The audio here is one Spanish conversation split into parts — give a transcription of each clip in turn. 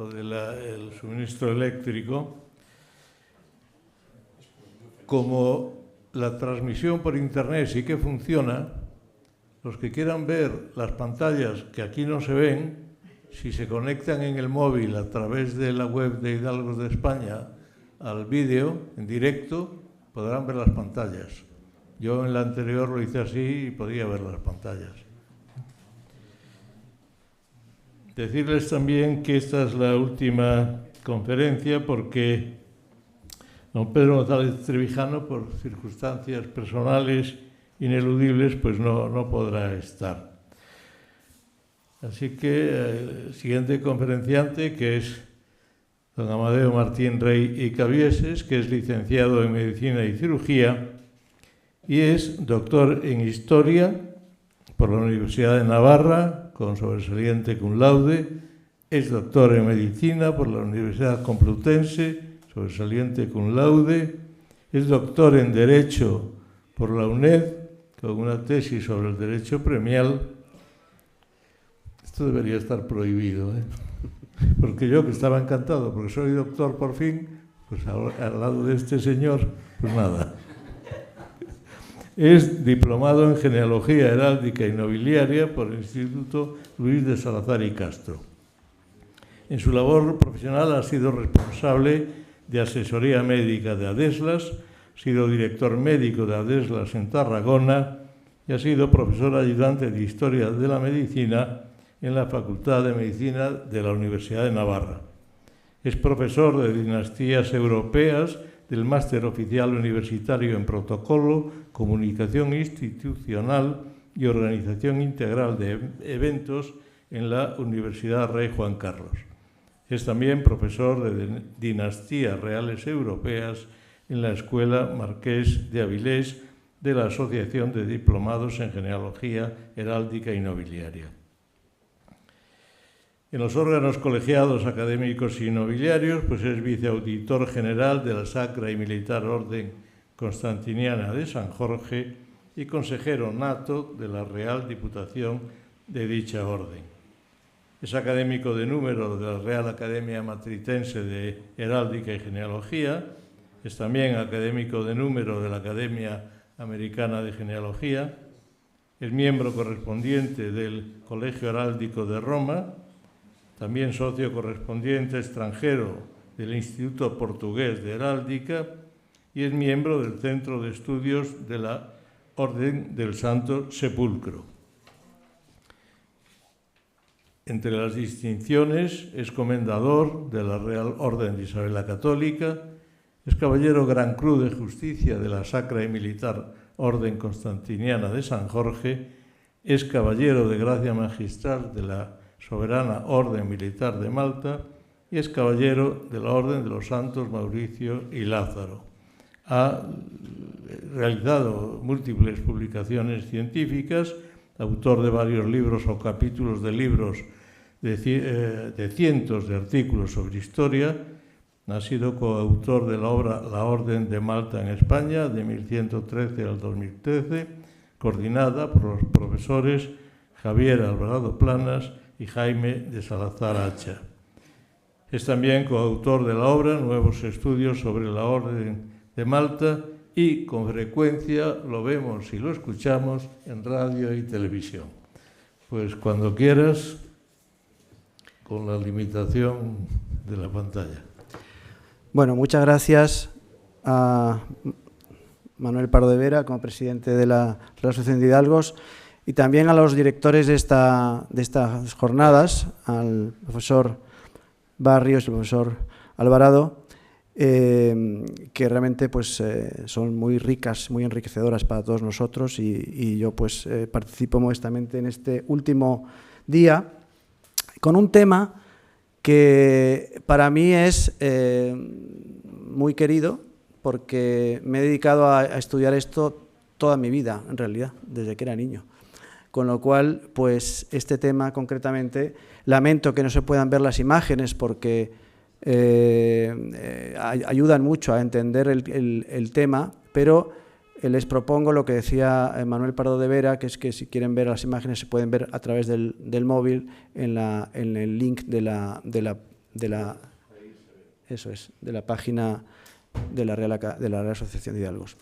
o del suministro eléctrico, como la transmisión por internet sí que funciona, los que quieran ver las pantallas que aquí no se ven, si se conectan en el móvil a través de la web de Hidalgos de España al vídeo en directo, podrán ver las pantallas. Yo en la anterior lo hice así y podía ver las pantallas. Decirles también que esta es la última conferencia porque don Pedro González Trevijano, por circunstancias personales ineludibles, pues no podrá estar. Así que el siguiente conferenciante, que es don Amadeo Martín Rey y Cabieses, que es licenciado en Medicina y Cirugía y es doctor en Historia por la Universidad de Navarra, con sobresaliente cum laude, es doctor en Medicina por la Universidad Complutense, sobresaliente cum laude, es doctor en Derecho por la UNED, con una tesis sobre el derecho premial. Esto debería estar prohibido, ¿eh? Porque yo, que estaba encantado, porque soy doctor por fin, pues al lado de este señor, pues nada. Es diplomado en Genealogía Heráldica y Nobiliaria por el Instituto Luis de Salazar y Castro. En su labor profesional ha sido responsable de asesoría médica de Adeslas, ha sido director médico de Adeslas en Tarragona y ha sido profesor ayudante de Historia de la Medicina en la Facultad de Medicina de la Universidad de Navarra. Es profesor de Dinastías Europeas del Máster Oficial Universitario en Protocolo, Comunicación Institucional y Organización Integral de Eventos en la Universidad Rey Juan Carlos. Es también profesor de Dinastías Reales Europeas en la Escuela Marqués de Avilés de la Asociación de Diplomados en Genealogía Heráldica y Nobiliaria. En los órganos colegiados académicos y nobiliarios, pues es viceauditor general de la Sacra y Militar Orden Constantiniana de San Jorge y consejero nato de la Real Diputación de dicha orden. Es académico de número de la Real Academia Matritense de Heráldica y Genealogía, es también académico de número de la Academia Americana de Genealogía, es miembro correspondiente del Colegio Heráldico de Roma, también socio correspondiente extranjero del Instituto Portugués de Heráldica y es miembro del Centro de Estudios de la Orden del Santo Sepulcro. Entre las distinciones es comendador de la Real Orden de Isabel la Católica, es caballero Gran Cruz de Justicia de la Sacra y Militar Orden Constantiniana de San Jorge, es caballero de Gracia Magistral de la Soberana Orden Militar de Malta y es caballero de la Orden de los Santos Mauricio y Lázaro. Ha realizado múltiples publicaciones científicas, autor de varios libros o capítulos de libros de cientos de artículos sobre historia. Ha sido coautor de la obra La Orden de Malta en España, de 1113 al 2013, coordinada por los profesores Javier Alvarado Planas y Jaime de Salazar Hacha. Es también coautor de la obra Nuevos estudios sobre la Orden de Malta y con frecuencia lo vemos y lo escuchamos en radio y televisión. Pues cuando quieras, con la limitación de la pantalla. Bueno, muchas gracias a Manuel Pardo de Vera como presidente de la Real Asociación de Hidalgos y también a los directores de estas jornadas, al profesor Barrios y al profesor Alvarado, que realmente pues, son muy ricas, muy enriquecedoras para todos nosotros y yo pues participo modestamente en este último día con un tema que para mí es muy querido porque me he dedicado a estudiar esto toda mi vida, en realidad, desde que era niño. Con lo cual, pues este tema concretamente, lamento que no se puedan ver las imágenes porque ayudan mucho a entender el tema, pero les propongo lo que decía Manuel Pardo de Vera, que es que si quieren ver las imágenes se pueden ver a través del móvil en el link de la la página de la Real Asociación de Hidalgos.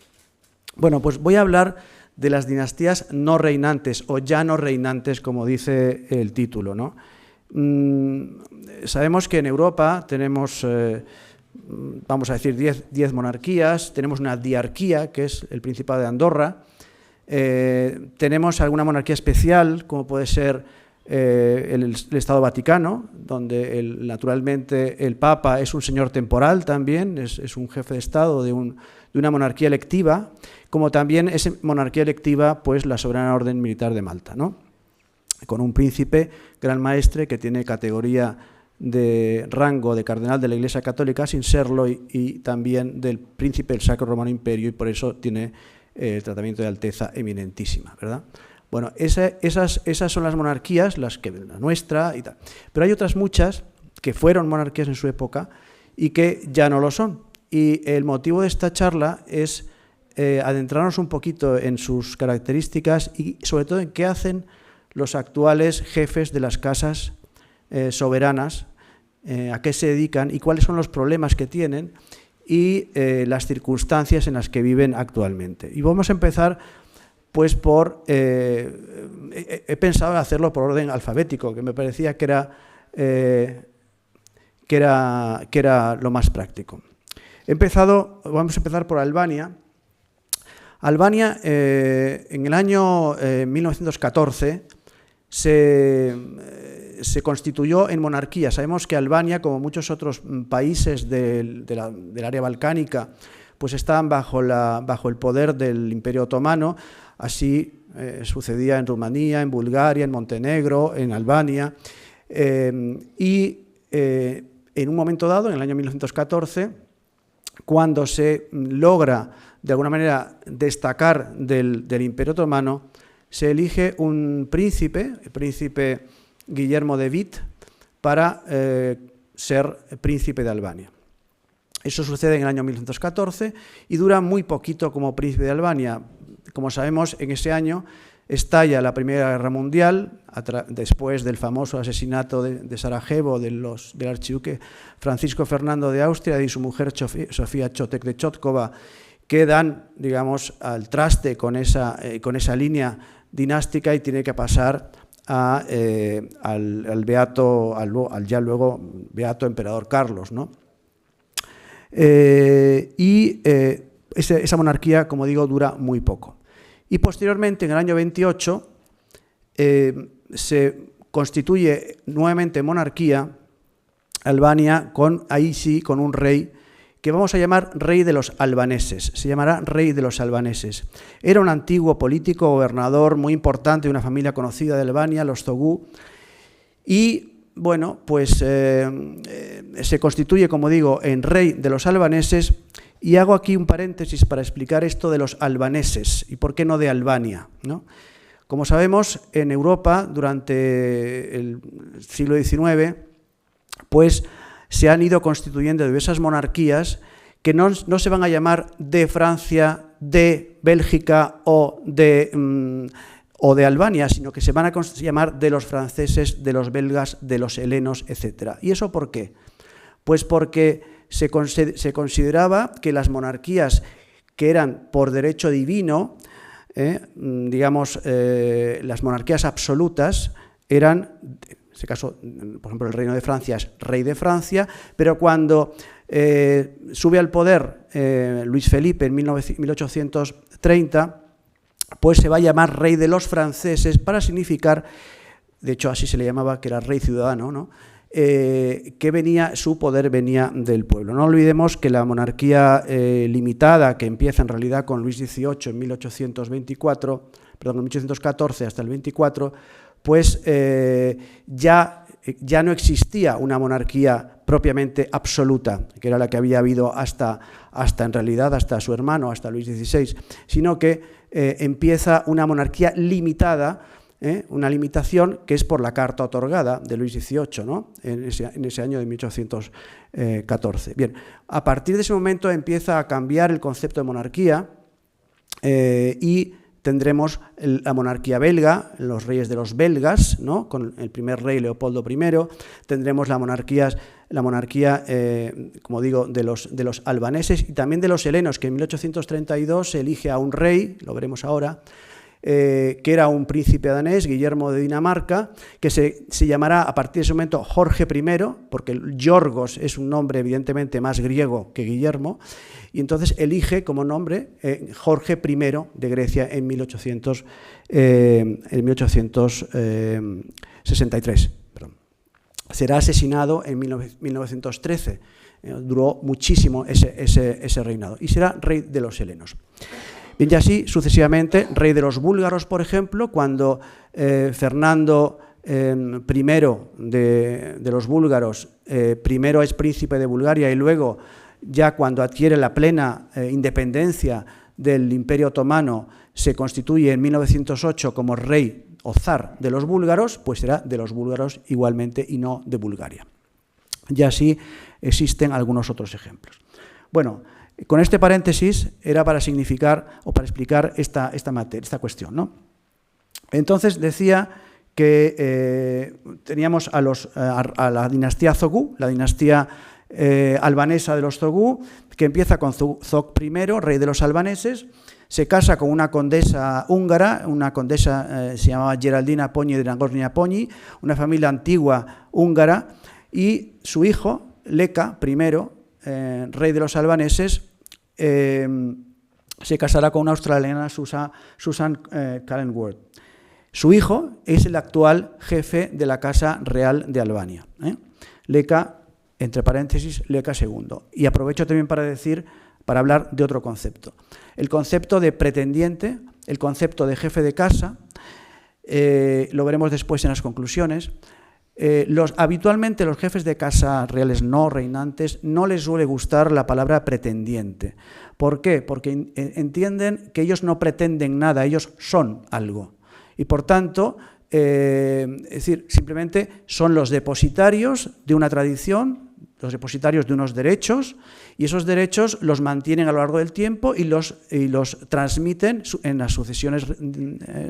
Bueno, pues voy a hablar de las dinastías no reinantes o ya no reinantes, como dice el título, ¿no? Sabemos que en Europa tenemos, vamos a decir, 10 monarquías, tenemos una diarquía, que es el Principado de Andorra, tenemos alguna monarquía especial, como puede ser el Estado Vaticano, donde naturalmente el Papa es un señor temporal también, es un jefe de Estado de una monarquía electiva, como también es monarquía electiva pues la Soberana Orden Militar de Malta, ¿no? Con un príncipe gran maestre que tiene categoría de rango de cardenal de la Iglesia Católica sin serlo y también del príncipe del Sacro Romano Imperio, y por eso tiene tratamiento de alteza eminentísima, ¿verdad? Bueno, esas son las monarquías, la nuestra y tal. Pero hay otras muchas que fueron monarquías en su época y que ya no lo son. Y el motivo de esta charla es adentrarnos un poquito en sus características y sobre todo en qué hacen los actuales jefes de las casas soberanas, a qué se dedican y cuáles son los problemas que tienen y las circunstancias en las que viven actualmente. Y vamos a empezar pues por, he pensado en hacerlo por orden alfabético, que me parecía que era lo más práctico. Vamos a empezar por Albania. Albania, en el año 1914, se constituyó en monarquía. Sabemos que Albania, como muchos otros países del área balcánica, pues estaban bajo el poder del Imperio Otomano. Así sucedía en Rumanía, en Bulgaria, en Montenegro, en Albania. Y en un momento dado, en el año 1914, cuando se logra de alguna manera destacar del Imperio Otomano, se elige un príncipe, el príncipe Guillermo de Witt, para ser príncipe de Albania. Eso sucede en el año 1914 y dura muy poquito como príncipe de Albania. Como sabemos, en ese año estalla la Primera Guerra Mundial, después del famoso asesinato de Sarajevo del archiduque Francisco Fernando de Austria y su mujer Sofía Chotek de Chotkova, que dan, digamos, al traste con esa línea dinástica y tiene que pasar al ya luego beato emperador Carlos, ¿no? Esa monarquía, como digo, dura muy poco. Y posteriormente, en el año 28, se constituye nuevamente monarquía Albania, ahí sí, con un rey que vamos a llamar rey de los albaneses. Se llamará rey de los albaneses. Era un antiguo político, gobernador muy importante de una familia conocida de Albania, los Zogú, y bueno, pues se constituye, como digo, en rey de los albaneses. Y hago aquí un paréntesis para explicar esto de los albaneses y por qué no de Albania, ¿no? Como sabemos, en Europa, durante el siglo XIX, pues se han ido constituyendo diversas monarquías que no se van a llamar de Francia, de Bélgica o de Albania, sino que se van a llamar de los franceses, de los belgas, de los helenos, etc. ¿Y eso por qué? Pues porque se consideraba que las monarquías que eran por derecho divino, digamos, las monarquías absolutas eran, en este caso, por ejemplo, el Reino de Francia es rey de Francia, pero cuando sube al poder Luis Felipe en 1830, pues se va a llamar rey de los franceses para significar, de hecho así se le llamaba, que era rey ciudadano, ¿no? Que su poder venía del pueblo. No olvidemos que la monarquía limitada, que empieza en realidad con Luis XVIII en 1814 hasta el 24, pues ya no existía una monarquía propiamente absoluta, que era la que había habido hasta en realidad hasta su hermano, hasta Luis XVI, sino que empieza una monarquía limitada, una limitación que es por la carta otorgada de Luis XVIII, ¿no? en ese año de 1814. Bien, a partir de ese momento empieza a cambiar el concepto de monarquía y tendremos la monarquía belga, los reyes de los belgas, ¿no? Con el primer rey Leopoldo I, tendremos las monarquías la monarquía, como digo, de los albaneses y también de los helenos, que en 1832 se elige a un rey, lo veremos ahora, que era un príncipe danés, Guillermo de Dinamarca, que se llamará a partir de ese momento Jorge I, porque Yorgos es un nombre evidentemente más griego que Guillermo, y entonces elige como nombre Jorge I de Grecia en 1863. Perdón. Será asesinado en 1913, duró muchísimo ese reinado, y será rey de los helenos. Bien, y así sucesivamente, rey de los búlgaros, por ejemplo, cuando Fernando I de los búlgaros, primero es príncipe de Bulgaria y luego, ya cuando adquiere la plena independencia del Imperio Otomano, se constituye en 1908 como rey o zar de los búlgaros, pues será de los búlgaros igualmente y no de Bulgaria. Y así existen algunos otros ejemplos. Bueno, con este paréntesis era para significar o para explicar esta cuestión, ¿no? Entonces decía que teníamos a la dinastía Zogú, la dinastía albanesa de los Zogú, que empieza con Zog I, rey de los albaneses, se casa con una condesa húngara, una condesa se llamaba Geraldina Ponyi de Nagorno-Karabaj, una familia antigua húngara, y su hijo, Leka I, rey de los albaneses, se casará con una australiana, Susan Callenworth. Su hijo es el actual jefe de la Casa Real de Albania, Leka, entre paréntesis, Leka II. Y aprovecho también para hablar de otro concepto. El concepto de pretendiente, el concepto de jefe de casa, lo veremos después en las conclusiones. Habitualmente los jefes de casa reales no reinantes no les suele gustar la palabra pretendiente. ¿Por qué? Porque entienden que ellos no pretenden nada, ellos son algo. Y por tanto, es decir, simplemente son los depositarios de una tradición, los depositarios de unos derechos, y esos derechos los mantienen a lo largo del tiempo y los transmiten en las sucesiones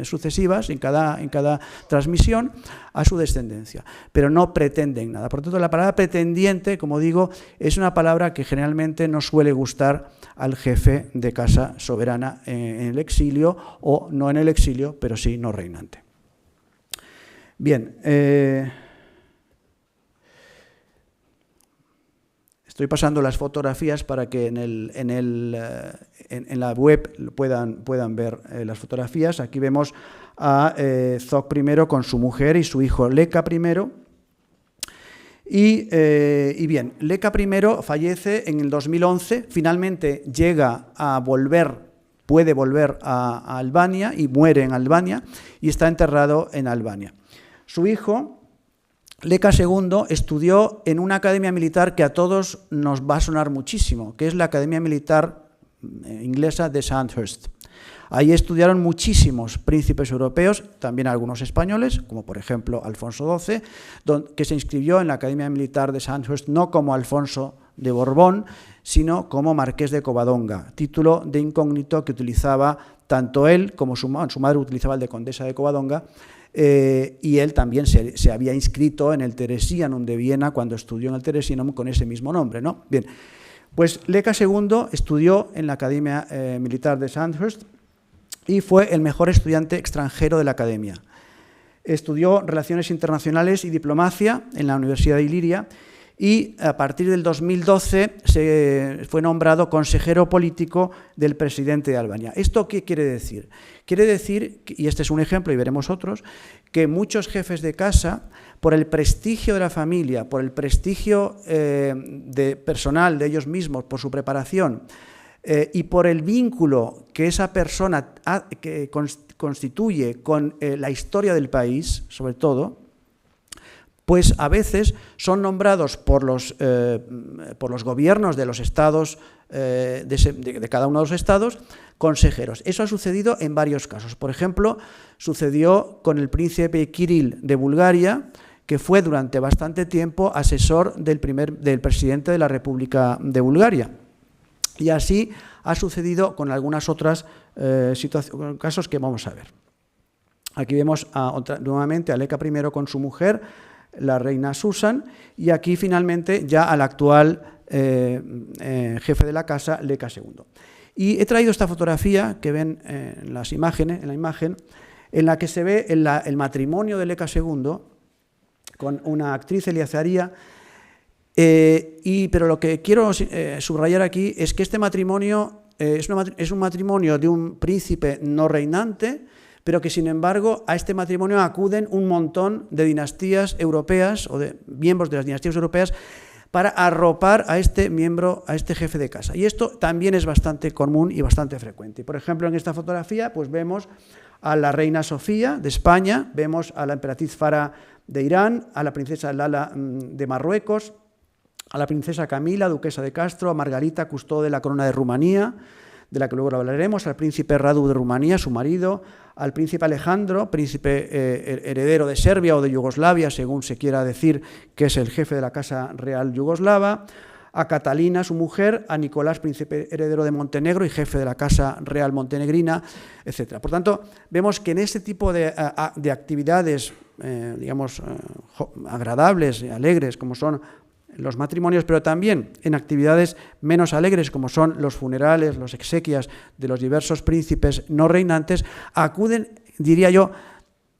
sucesivas, en cada transmisión, a su descendencia. Pero no pretenden nada. Por tanto, la palabra pretendiente, como digo, es una palabra que generalmente no suele gustar al jefe de casa soberana en el exilio, o no en el exilio, pero sí no reinante. Bien. Estoy pasando las fotografías para que en la web puedan ver las fotografías. Aquí vemos a Zog I con su mujer y su hijo Leka I. Y bien, Leka I fallece en el 2011, finalmente puede volver a Albania y muere en Albania y está enterrado en Albania. Su hijo, Leka II, estudió en una academia militar que a todos nos va a sonar muchísimo, que es la Academia Militar inglesa de Sandhurst. Ahí estudiaron muchísimos príncipes europeos, también algunos españoles, como por ejemplo Alfonso XII, que se inscribió en la Academia Militar de Sandhurst no como Alfonso de Borbón, sino como Marqués de Covadonga, título de incógnito que utilizaba tanto él como su madre utilizaba el de Condesa de Covadonga. Y él también se había inscrito en el Theresianum de Viena cuando estudió en el Theresianum con ese mismo nombre, ¿no? Bien, pues Leka II estudió en la Academia Militar de Sandhurst y fue el mejor estudiante extranjero de la academia. Estudió Relaciones Internacionales y Diplomacia en la Universidad de Iliria y a partir del 2012 se fue nombrado consejero político del presidente de Albania. ¿Esto qué quiere decir? Quiere decir, y este es un ejemplo y veremos otros, que muchos jefes de casa, por el prestigio de la familia, por el prestigio personal de ellos mismos, por su preparación y por el vínculo que esa persona constituye con la historia del país, sobre todo, pues a veces son nombrados por los gobiernos de los estados, de cada uno de los estados, consejeros. Eso ha sucedido en varios casos. Por ejemplo, sucedió con el príncipe Kirill de Bulgaria, que fue durante bastante tiempo asesor del presidente de la República de Bulgaria. Y así ha sucedido con algunas otras casos que vamos a ver. Aquí vemos nuevamente a Leka I con su mujer, la reina Susan, y aquí finalmente ya al actual jefe de la casa, Leka II. Y he traído esta fotografía que ven en la imagen, en la que se ve el matrimonio de Leka II con una actriz, Eliazaría, pero lo que quiero subrayar aquí es que este matrimonio es un matrimonio de un príncipe no reinante, pero que sin embargo a este matrimonio acuden un montón de dinastías europeas o de miembros de las dinastías europeas para arropar a este miembro, a este jefe de casa. Y esto también es bastante común y bastante frecuente. Por ejemplo, en esta fotografía pues vemos a la reina Sofía de España, vemos a la emperatriz Farah de Irán, a la princesa Lala de Marruecos, a la princesa Camila, duquesa de Castro, a Margarita, custodia de la corona de Rumanía, de la que luego hablaremos, al príncipe Radu de Rumanía, su marido, al príncipe Alejandro, príncipe heredero de Serbia o de Yugoslavia, según se quiera decir, que es el jefe de la Casa Real Yugoslava, a Catalina, su mujer, a Nicolás, príncipe heredero de Montenegro y jefe de la Casa Real Montenegrina, etc. Por tanto, vemos que en este tipo de actividades, digamos, agradables y alegres, como son los matrimonios, pero también en actividades menos alegres, como son los funerales, las exequias de los diversos príncipes no reinantes, acuden, diría yo,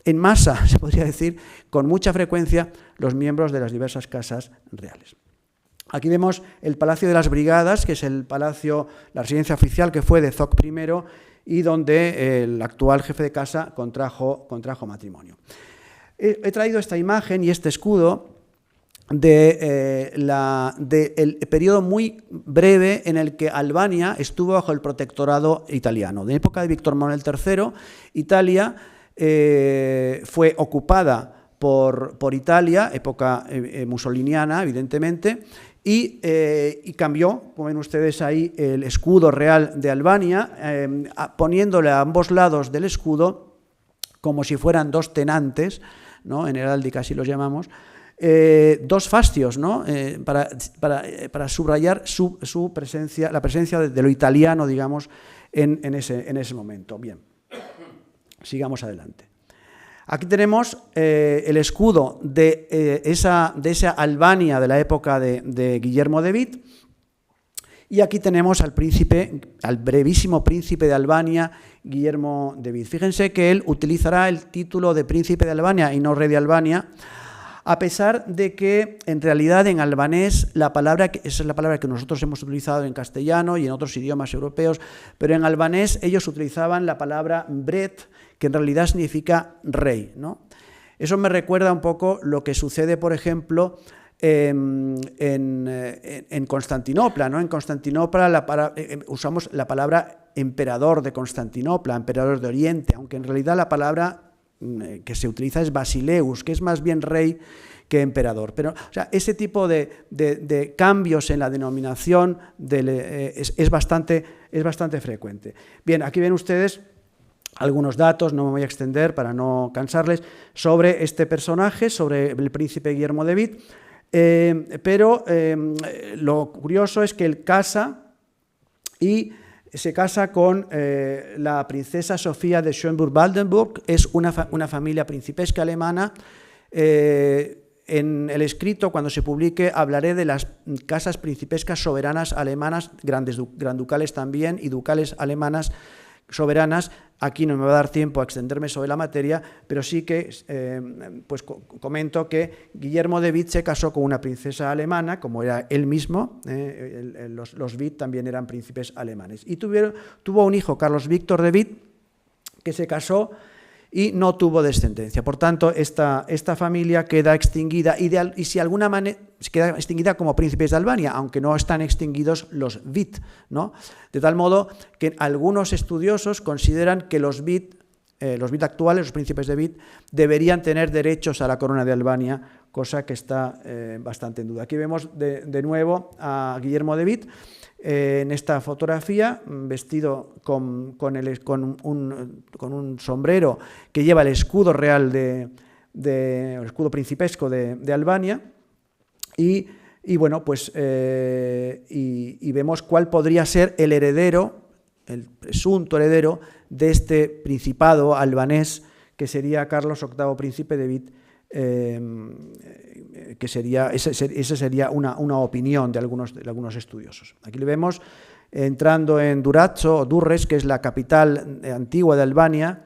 en masa, se podría decir, con mucha frecuencia, los miembros de las diversas casas reales. Aquí vemos el Palacio de las Brigadas, que es el palacio, la residencia oficial que fue de Zoc I y donde el actual jefe de casa contrajo matrimonio. He traído esta imagen y este escudo del periodo muy breve en el que Albania estuvo bajo el protectorado italiano. De época de Víctor Manuel III, Italia fue ocupada por Italia, época mussoliniana, evidentemente, y cambió, como ven ustedes ahí, el escudo real de Albania, poniéndole a ambos lados del escudo como si fueran dos tenantes, ¿no? En heráldica así los llamamos, dos fascios, ¿no? para subrayar su presencia, la presencia de lo italiano, digamos, en ese momento. Bien, sigamos adelante. Aquí tenemos el escudo de esa Albania de la época de Guillermo de Witt, y aquí tenemos al brevísimo príncipe de Albania, Guillermo de Witt. Fíjense que él utilizará el título de príncipe de Albania y no rey de Albania, a pesar de que en realidad en albanés esa es la palabra que nosotros hemos utilizado en castellano y en otros idiomas europeos, pero en albanés ellos utilizaban la palabra bret, que en realidad significa rey, ¿no? Eso me recuerda un poco lo que sucede, por ejemplo, en Constantinopla, ¿no? En Constantinopla usamos la palabra emperador de Constantinopla, emperador de Oriente, aunque en realidad la palabra que se utiliza es basileus, que es más bien rey que emperador. Pero, o sea, ese tipo de cambios en la denominación es bastante frecuente. Bien, aquí ven ustedes algunos datos, no me voy a extender para no cansarles, sobre este personaje, sobre el príncipe Guillermo de Witt, pero lo curioso es que él se casa con la princesa Sofía de Schönburg-Waldenburg, es una familia principesca alemana. En el escrito, cuando se publique, hablaré de las casas principescas soberanas alemanas, granducales también, y ducales alemanas soberanas. Aquí no me va a dar tiempo a extenderme sobre la materia, pero sí que pues comento que Guillermo de Witt se casó con una princesa alemana, como era él mismo, los Witt también eran príncipes alemanes. Y tuvo un hijo, Carlos Víctor de Witt, que se casó y no tuvo descendencia. Por tanto, esta familia queda extinguida y si alguna manera queda extinguida como príncipes de Albania, aunque no están extinguidos los Witt, ¿no? De tal modo que algunos estudiosos consideran que los Witt actuales, los príncipes de Witt, deberían tener derechos a la corona de Albania, cosa que está bastante en duda. Aquí vemos de nuevo a Guillermo de Witt en esta fotografía, vestido con un sombrero que lleva el escudo real el escudo principesco de Albania, y bueno, pues y vemos cuál podría ser el heredero, el presunto heredero de este principado albanés, que sería Carlos VIII, príncipe de Witt, que sería, esa sería una opinión de algunos estudiosos. Aquí le vemos entrando en Durazzo o Durrës, que es la capital antigua de Albania,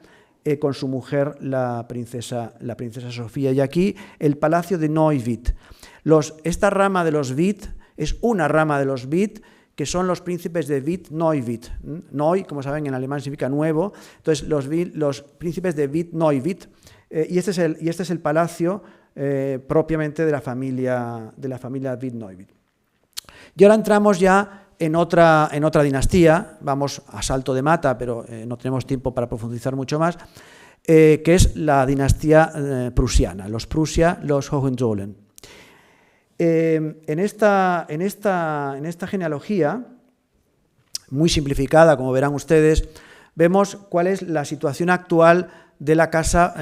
con su mujer, la princesa Sofía. Y aquí el palacio de Neuwied. Esta rama de los Wied es una rama de los Wied, que son los príncipes de Wied-Neuwied. Neu, como saben, en alemán significa nuevo. Entonces, los príncipes de Wied-Neuwied. Y este es el palacio propiamente de la familia Wied-Neuwied. Y ahora entramos ya en otra dinastía, vamos a salto de mata, pero no tenemos tiempo para profundizar mucho más, que es la dinastía prusiana, los Prusia, los Hohenzollern. En esta genealogía, muy simplificada, como verán ustedes, vemos cuál es la situación actual de la Casa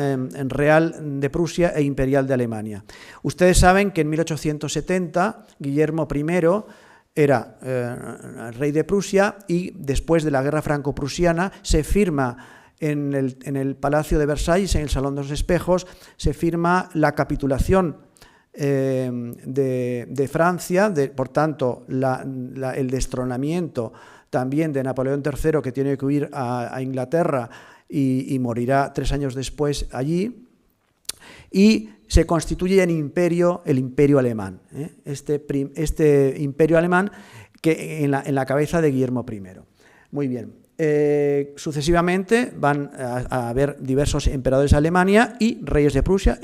Real de Prusia e Imperial de Alemania. Ustedes saben que en 1870 Guillermo I era rey de Prusia y después de la guerra franco-prusiana se firma en el Palacio de Versalles, en el Salón de los Espejos, se firma la capitulación de Francia, por tanto el destronamiento también de Napoleón III, que tiene que huir a Inglaterra y morirá 3 años después allí, y se constituye el imperio alemán, este imperio alemán que en la cabeza de Guillermo I. Muy bien. Sucesivamente van a haber diversos emperadores de Alemania y reyes de Prusia.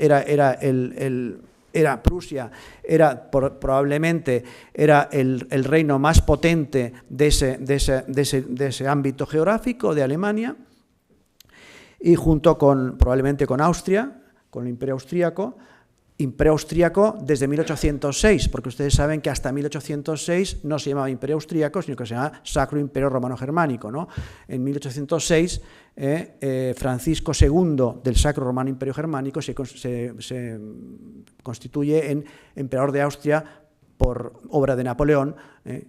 Probablemente era el reino más potente de ese ámbito geográfico de Alemania, y junto probablemente con Austria, con el Imperio Austríaco desde 1806, porque ustedes saben que hasta 1806 no se llamaba Imperio Austríaco, sino que se llamaba Sacro Imperio Romano Germánico, ¿no? En 1806, Francisco II del Sacro Romano Imperio Germánico se constituye en emperador de Austria por obra de Napoleón,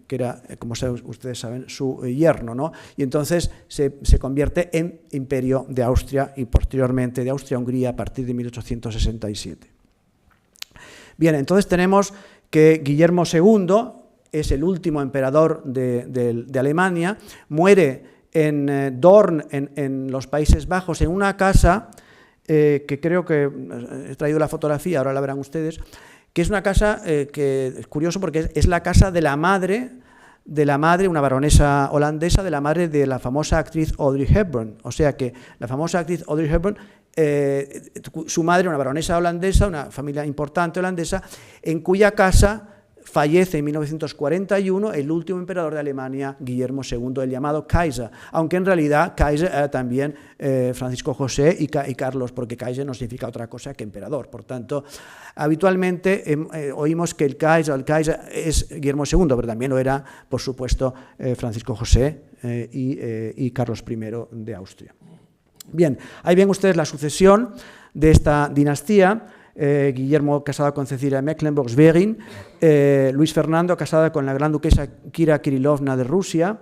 que era, como ustedes saben, su yerno, ¿no? Y entonces se convierte en Imperio de Austria y posteriormente de Austria-Hungría a partir de 1867. Bien, entonces tenemos que Guillermo II es el último emperador de Alemania, muere en Dorn, en los Países Bajos, en una casa que creo que he traído la fotografía, ahora la verán ustedes, que es una casa que es curioso porque es la casa de la madre, una baronesa holandesa, de la madre de la famosa actriz Audrey Hepburn. O sea que la famosa actriz Audrey Hepburn, su madre, una baronesa holandesa, una familia importante holandesa, en cuya casa fallece en 1941 el último emperador de Alemania, Guillermo II, el llamado Kaiser, aunque en realidad Kaiser era también Francisco José y Carlos, porque Kaiser no significa otra cosa que emperador. Por tanto, habitualmente oímos que el Kaiser es Guillermo II, pero también lo era, por supuesto, Francisco José y Carlos I de Austria. Bien, ahí ven ustedes la sucesión de esta dinastía. Guillermo casado con Cecilia Mecklenburg-Schwerin, Luis Fernando casada con la gran duquesa Kira Kirillovna de Rusia,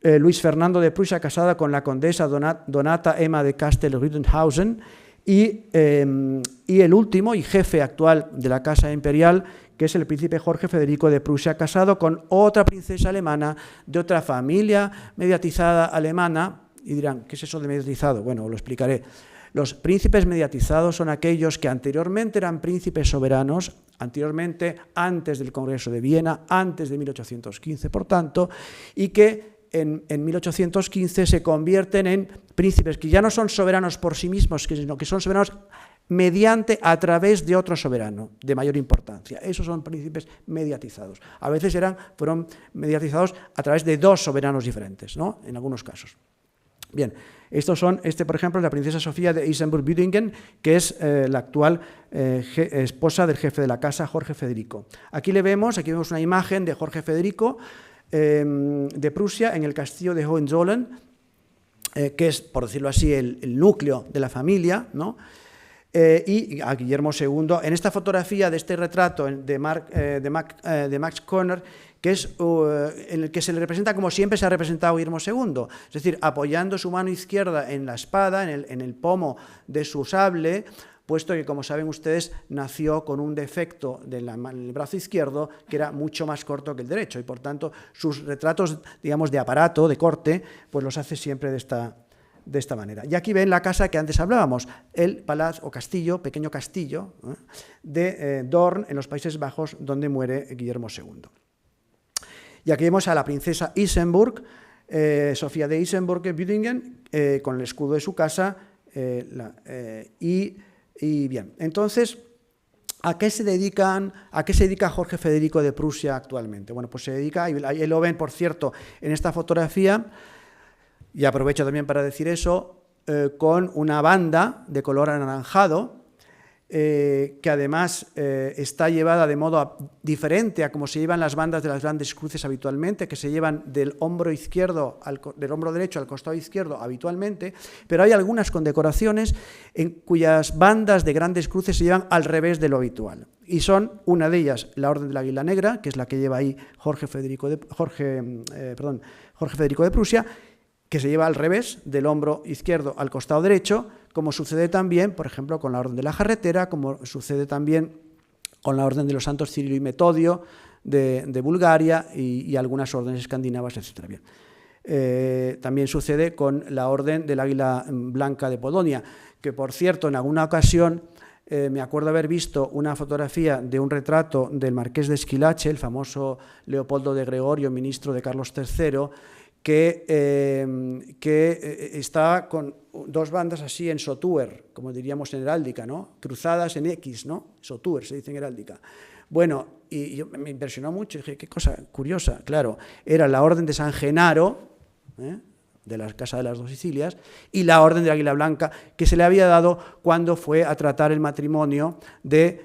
Luis Fernando de Prusia casada con la condesa Donata Emma de Castel-Rüdenhausen y el último y jefe actual de la Casa Imperial, que es el príncipe Jorge Federico de Prusia, casado con otra princesa alemana de otra familia mediatizada alemana. Y dirán, ¿qué es eso de mediatizado? Bueno, lo explicaré. Los príncipes mediatizados son aquellos que anteriormente eran príncipes soberanos, antes del Congreso de Viena, antes de 1815, por tanto, y que en 1815 se convierten en príncipes que ya no son soberanos por sí mismos, sino que son soberanos a través de otro soberano de mayor importancia. Esos son príncipes mediatizados. A veces fueron mediatizados a través de 2 soberanos diferentes, ¿no? En algunos casos. Bien, por ejemplo, es la princesa Sofía de Isenburg-Büdingen, que es la actual esposa del jefe de la casa, Jorge Federico. Aquí vemos una imagen de Jorge Federico de Prusia en el castillo de Hohenzollern, que es, por decirlo así, el núcleo de la familia, ¿no? Y a Guillermo II, en esta fotografía de este retrato de Max Körner, que es en el que se le representa como siempre se ha representado a Guillermo II, es decir, apoyando su mano izquierda en la espada, en el pomo de su sable, puesto que, como saben ustedes, nació con un defecto del brazo izquierdo que era mucho más corto que el derecho y, por tanto, sus retratos, digamos, de aparato, de corte, pues los hace siempre de esta manera. Y aquí ven la casa que antes hablábamos, el palacio o castillo, pequeño castillo, de Doorn, en los Países Bajos, donde muere Guillermo II. Y aquí vemos a la princesa Isenburg, Sofía de Isenburg-Büdingen, con el escudo de su casa. Y bien, entonces, ¿a qué se dedica Jorge Federico de Prusia actualmente? Bueno, pues se dedica, ahí lo ven, por cierto, en esta fotografía, y aprovecho también para decir eso, con una banda de color anaranjado, que además está llevada de modo diferente a como se llevan las bandas de las grandes cruces habitualmente, que se llevan del hombro izquierdo, del hombro derecho al costado izquierdo habitualmente, pero hay algunas condecoraciones en cuyas bandas de grandes cruces se llevan al revés de lo habitual. Y son, una de ellas, la Orden del Águila Negra, que es la que lleva ahí Jorge Federico de Prusia, que se lleva al revés, del hombro izquierdo al costado derecho, como sucede también, por ejemplo, con la Orden de la Jarretera, como sucede también con la Orden de los Santos Cirilo y Metodio de Bulgaria y algunas órdenes escandinavas, etc. Bien. También sucede con la Orden del Águila Blanca de Polonia, que, por cierto, en alguna ocasión me acuerdo haber visto una fotografía de un retrato del marqués de Squillace, el famoso Leopoldo de Gregorio, ministro de Carlos III, que está con dos bandas así en sotuer, como diríamos en heráldica, ¿no? Cruzadas en X, ¿no? Sotuer se dice en heráldica. Bueno, y me impresionó mucho, dije, qué cosa curiosa, claro, era la Orden de San Genaro, de la Casa de las Dos Sicilias, y la Orden de Águila Blanca, que se le había dado cuando fue a tratar el matrimonio de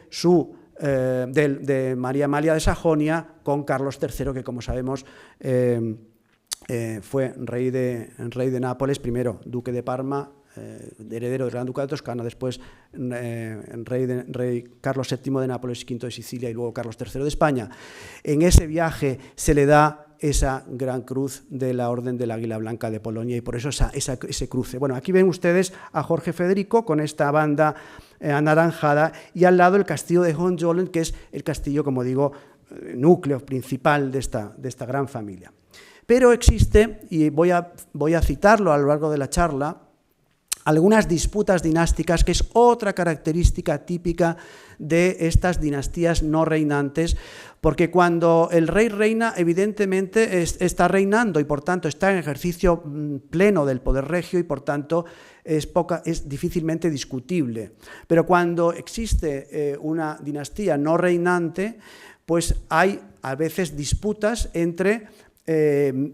María Amalia de Sajonia con Carlos III, que, como sabemos, fue rey de Nápoles, primero duque de Parma, heredero del Gran Ducado de Toscana, después rey Carlos VII de Nápoles, V de Sicilia y luego Carlos III de España. En ese viaje se le da esa gran cruz de la Orden del Águila Blanca de Polonia y por eso ese cruce. Bueno, aquí ven ustedes a Jorge Federico con esta banda anaranjada y al lado el castillo de Hohenzollern, que es el castillo, como digo, núcleo principal de esta gran familia. Pero existe, y voy a citarlo a lo largo de la charla, algunas disputas dinásticas, que es otra característica típica de estas dinastías no reinantes, porque cuando el rey reina, evidentemente está reinando y por tanto está en ejercicio pleno del poder regio y por tanto es difícilmente discutible. Pero cuando existe una dinastía no reinante, pues hay a veces disputas entre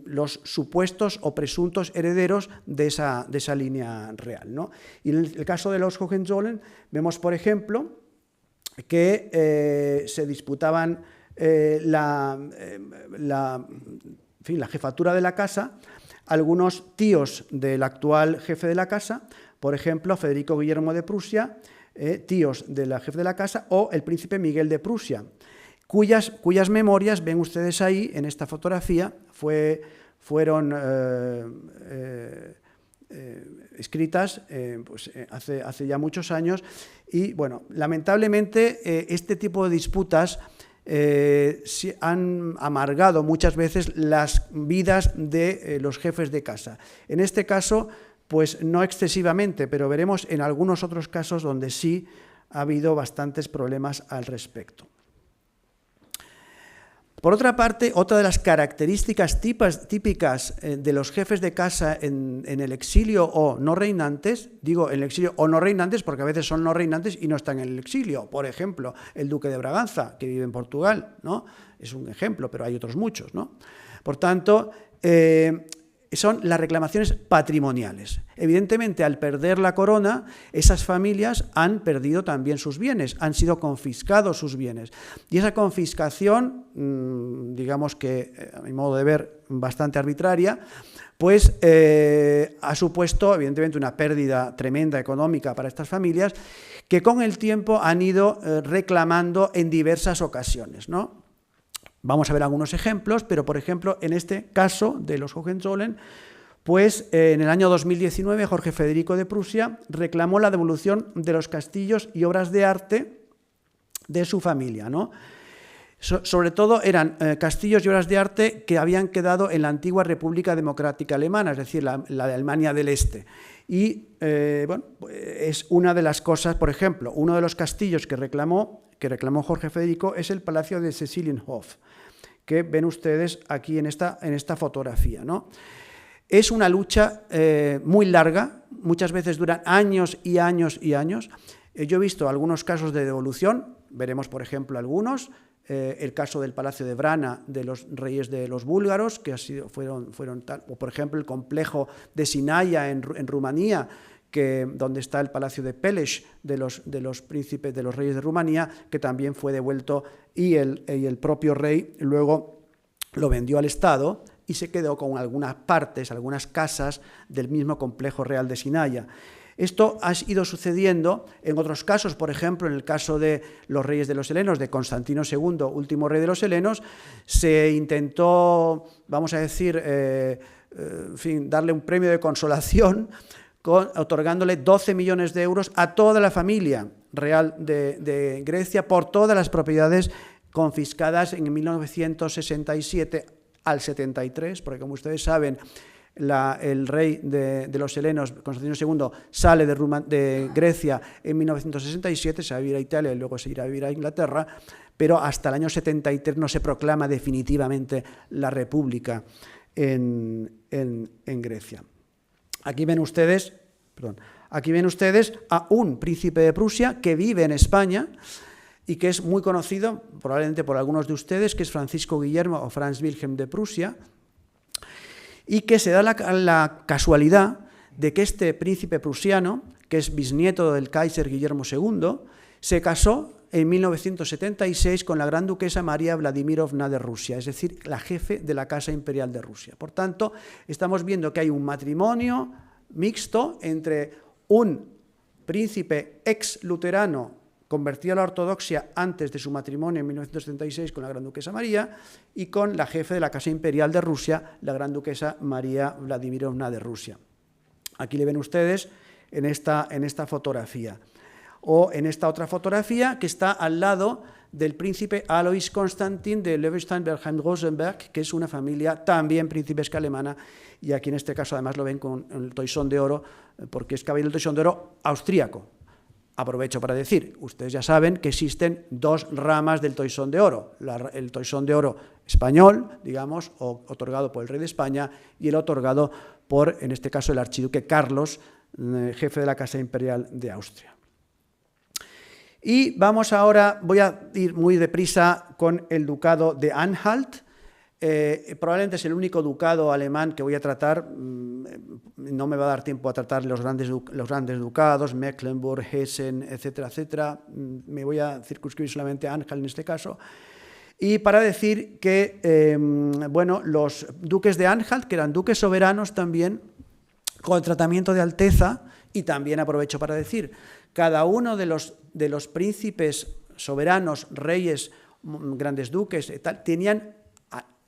los supuestos o presuntos herederos de esa línea real, ¿no? Y en el caso de los Hohenzollern vemos, por ejemplo, que se disputaban la jefatura de la casa, algunos tíos del actual jefe de la casa, por ejemplo, Federico Guillermo de Prusia, tíos del jefe de la casa, o el príncipe Miguel de Prusia, cuyas memorias, ven ustedes ahí en esta fotografía, fueron escritas pues, hace ya muchos años y, bueno, lamentablemente este tipo de disputas han amargado muchas veces las vidas de los jefes de casa. En este caso, pues no excesivamente, pero veremos en algunos otros casos donde sí ha habido bastantes problemas al respecto. Por otra parte, otra de las características típicas de los jefes de casa en el exilio o no reinantes, digo en el exilio o no reinantes porque a veces son no reinantes y no están en el exilio. Por ejemplo, el duque de Braganza, que vive en Portugal, ¿no? Es un ejemplo, pero hay otros muchos, ¿no? Por tanto, son las reclamaciones patrimoniales. Evidentemente, al perder la corona, esas familias han perdido también sus bienes, han sido confiscados sus bienes. Y esa confiscación, digamos que, a mi modo de ver, bastante arbitraria, pues ha supuesto, evidentemente, una pérdida tremenda económica para estas familias, que con el tiempo han ido reclamando en diversas ocasiones, ¿no? Vamos a ver algunos ejemplos, pero por ejemplo, en este caso de los Hohenzollern, Pues en el año 2019 Jorge Federico de Prusia reclamó la devolución de los castillos y obras de arte de su familia, ¿no? Sobre todo eran castillos y obras de arte que habían quedado en la antigua República Democrática Alemana, es decir, la de Alemania del Este. Y bueno, es una de las cosas, por ejemplo, uno de los castillos que reclamó Jorge Federico es el Palacio de Cecilienhof, que ven ustedes aquí en esta fotografía, ¿no? Es una lucha muy larga, muchas veces duran años y años y años. Yo he visto algunos casos de devolución, veremos por ejemplo algunos, el caso del Palacio de Vrana de los reyes de los búlgaros, que fueron tal, o por ejemplo el complejo de Sinaia en Rumanía, donde está el Palacio de Peleș de los príncipes, de los reyes de Rumanía, que también fue devuelto y el propio rey luego lo vendió al Estado y se quedó con algunas partes, algunas casas del mismo complejo real de Sinaia. Esto ha ido sucediendo en otros casos, por ejemplo, en el caso de los reyes de los helenos, de Constantino II, último rey de los helenos, se intentó, vamos a decir, en fin, darle un premio de consolación, otorgándole 12 millones de euros a toda la familia real de Grecia por todas las propiedades confiscadas en 1967 al 73, porque como ustedes saben, el rey de los helenos, Constantino II, sale de Grecia en 1967, se va a vivir a Italia y luego se irá a vivir a Inglaterra, pero hasta el año 73 no se proclama definitivamente la República en Grecia. Aquí ven ustedes a un príncipe de Prusia que vive en España y que es muy conocido, probablemente por algunos de ustedes, que es Francisco Guillermo o Franz Wilhelm de Prusia, y que se da la casualidad de que este príncipe prusiano, que es bisnieto del Kaiser Guillermo II, se casó en 1976 con la gran duquesa María Vladimirovna de Rusia, es decir, la jefe de la Casa Imperial de Rusia. Por tanto, estamos viendo que hay un matrimonio mixto entre un príncipe ex-luterano convertido a la ortodoxia antes de su matrimonio en 1976 con la gran duquesa María y con la jefe de la Casa Imperial de Rusia, la gran duquesa María Vladimirovna de Rusia. Aquí le ven ustedes en esta fotografía. O en esta otra fotografía que está al lado del príncipe Alois Konstantin de Löwenstein-Berheim-Rosenberg, que es una familia también principesca alemana, y aquí en este caso además lo ven con el toisón de oro, porque es caballero del toisón de oro austríaco. Aprovecho para decir, ustedes ya saben que existen dos ramas del toisón de oro, el toisón de oro español, digamos, otorgado por el rey de España, y el otorgado por, en este caso, el archiduque Carlos, jefe de la Casa Imperial de Austria. Y vamos ahora, voy a ir muy deprisa con el ducado de Anhalt. Probablemente es el único ducado alemán que voy a tratar, no me va a dar tiempo a tratar los grandes ducados, Mecklenburg, Hessen, etcétera, etcétera. Me voy a circunscribir solamente a Anhalt en este caso. Y para decir que, bueno, los duques de Anhalt, que eran duques soberanos también, con tratamiento de alteza, y también aprovecho para decir, cada uno de los príncipes soberanos, reyes, grandes duques, tenían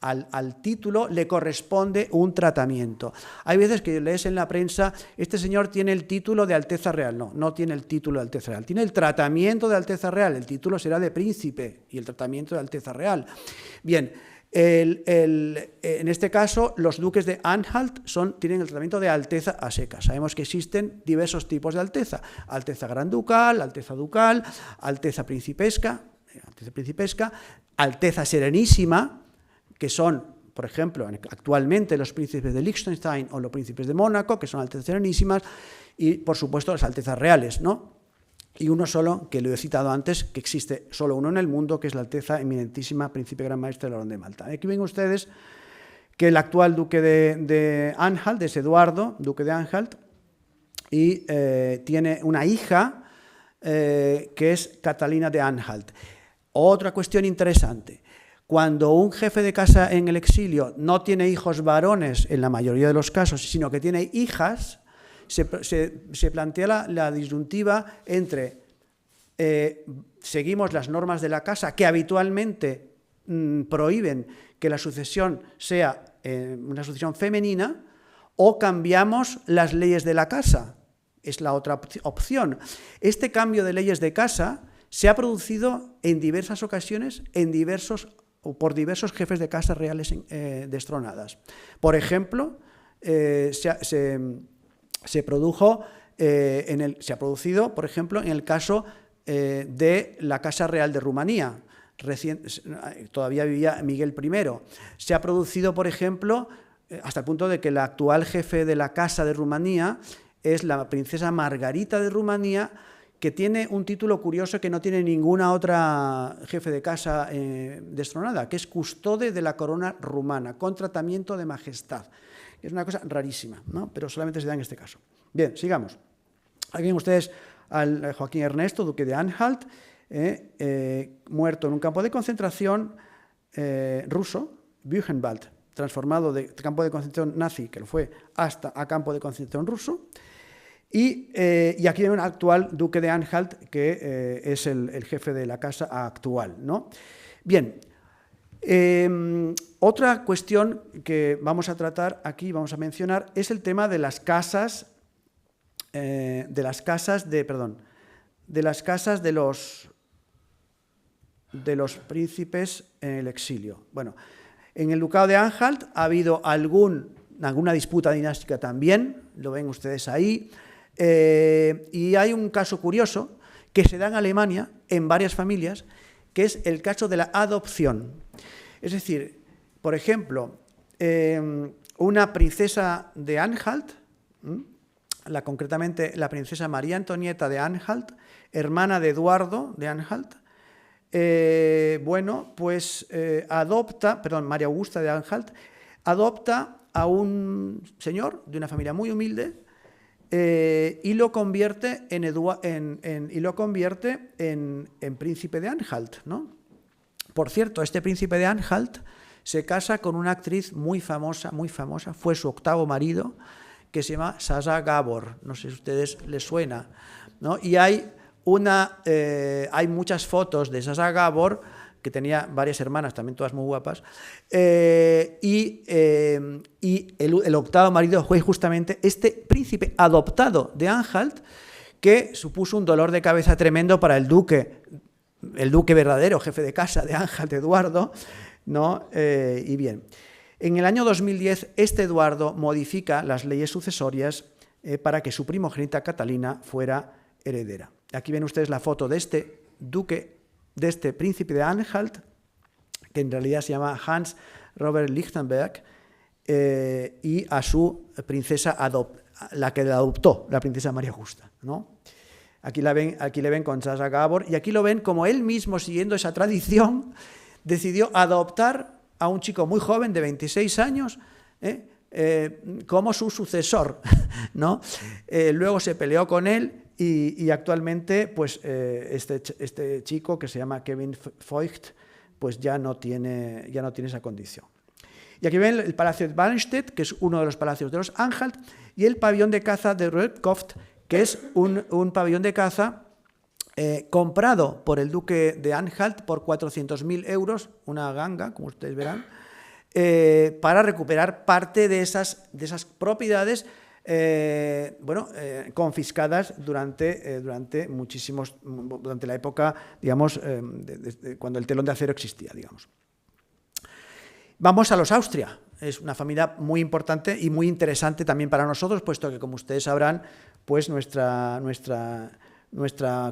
al título le corresponde un tratamiento. Hay veces que lees en la prensa, este señor tiene el título de Alteza Real. No, no tiene el título de Alteza Real, tiene el tratamiento de Alteza Real. El título será de príncipe y el tratamiento de Alteza Real. Bien, en este caso, los duques de Anhalt tienen el tratamiento de Alteza a secas. Sabemos que existen diversos tipos de Alteza. Alteza Gran Ducal, Alteza Ducal, Alteza Principesca, Alteza Serenísima, que son, por ejemplo, actualmente los príncipes de Liechtenstein o los príncipes de Mónaco, que son altezas serenísimas, y por supuesto las altezas reales, ¿no? Y uno solo, que lo he citado antes, que existe solo uno en el mundo, que es la Alteza Eminentísima Príncipe Gran Maestre de la Orden de Malta. Aquí ven ustedes que el actual duque de Anhalt es Eduardo, duque de Anhalt, y tiene una hija que es Catalina de Anhalt. Otra cuestión interesante. Cuando un jefe de casa en el exilio no tiene hijos varones, en la mayoría de los casos, sino que tiene hijas, se plantea la disyuntiva entre seguimos las normas de la casa, que habitualmente prohíben que la sucesión sea una sucesión femenina, o cambiamos las leyes de la casa. Es la otra opción. Este cambio de leyes de casa se ha producido en diversas ocasiones por diversos jefes de casa reales destronadas. Por ejemplo, se ha producido, por ejemplo, en el caso de la Casa Real de Rumanía. Todavía vivía Miguel I. Se ha producido, por ejemplo, hasta el punto de que la actual jefe de la Casa de Rumanía es la princesa Margarita de Rumanía, que tiene un título curioso que no tiene ninguna otra jefe de casa destronada, que es custode de la corona rumana, con tratamiento de majestad. Es una cosa rarísima, ¿no? Pero solamente se da en este caso. Bien, sigamos. Aquí ven ustedes al Joaquín Ernesto, duque de Anhalt, muerto en un campo de concentración ruso, Buchenwald, transformado de campo de concentración nazi, que lo fue, hasta a campo de concentración ruso. Y aquí hay un actual duque de Anhalt, que es el jefe de la casa actual, ¿no? Bien, otra cuestión que vamos a tratar aquí, vamos a mencionar, es el tema de las casas, de los príncipes en el exilio. Bueno, en el ducado de Anhalt ha habido alguna disputa dinástica también, lo ven ustedes ahí. Y hay un caso curioso que se da en Alemania en varias familias, que es el caso de la adopción. Es decir, por ejemplo, una princesa de Anhalt, concretamente la princesa María Antonieta de Anhalt, hermana de Eduardo de Anhalt, María Augusta de Anhalt, adopta a un señor de una familia muy humilde, y lo convierte en príncipe de Anhalt, ¿no? Por cierto, este príncipe de Anhalt se casa con una actriz muy famosa, fue su octavo marido, que se llama Sasha Gabor, no sé si a ustedes les suena, ¿no? Y hay muchas fotos de Sasha Gabor, que tenía varias hermanas, también todas muy guapas, y el octavo marido fue justamente este príncipe adoptado de Anhalt, que supuso un dolor de cabeza tremendo para el duque verdadero, jefe de casa de Anhalt, Eduardo, ¿no? Y bien, en el año 2010 este Eduardo modifica las leyes sucesorias para que su primogénita Catalina fuera heredera. Aquí ven ustedes la foto de este príncipe de Anhalt, que en realidad se llama Hans Robert Lichtenberg, y a su princesa la que la adoptó, la princesa María Augusta, ¿no? Aquí le ven con Sasha Gabor, y aquí lo ven como él mismo, siguiendo esa tradición, decidió adoptar a un chico muy joven de 26 años como su sucesor, ¿no? Luego se peleó con él y actualmente pues, este chico, que se llama Kevin Feucht, pues ya no tiene esa condición. Y aquí ven el Palacio de Wallenstedt, que es uno de los palacios de los Anhalt, y el pabellón de caza de Rödkoft, que es un pabellón de caza comprado por el duque de Anhalt por 400.000 euros, una ganga, como ustedes verán, para recuperar parte de esas propiedades confiscadas durante la época, digamos, cuando el telón de acero existía, digamos. Vamos a los Austria. Es una familia muy importante y muy interesante también para nosotros, puesto que, como ustedes sabrán, pues nuestra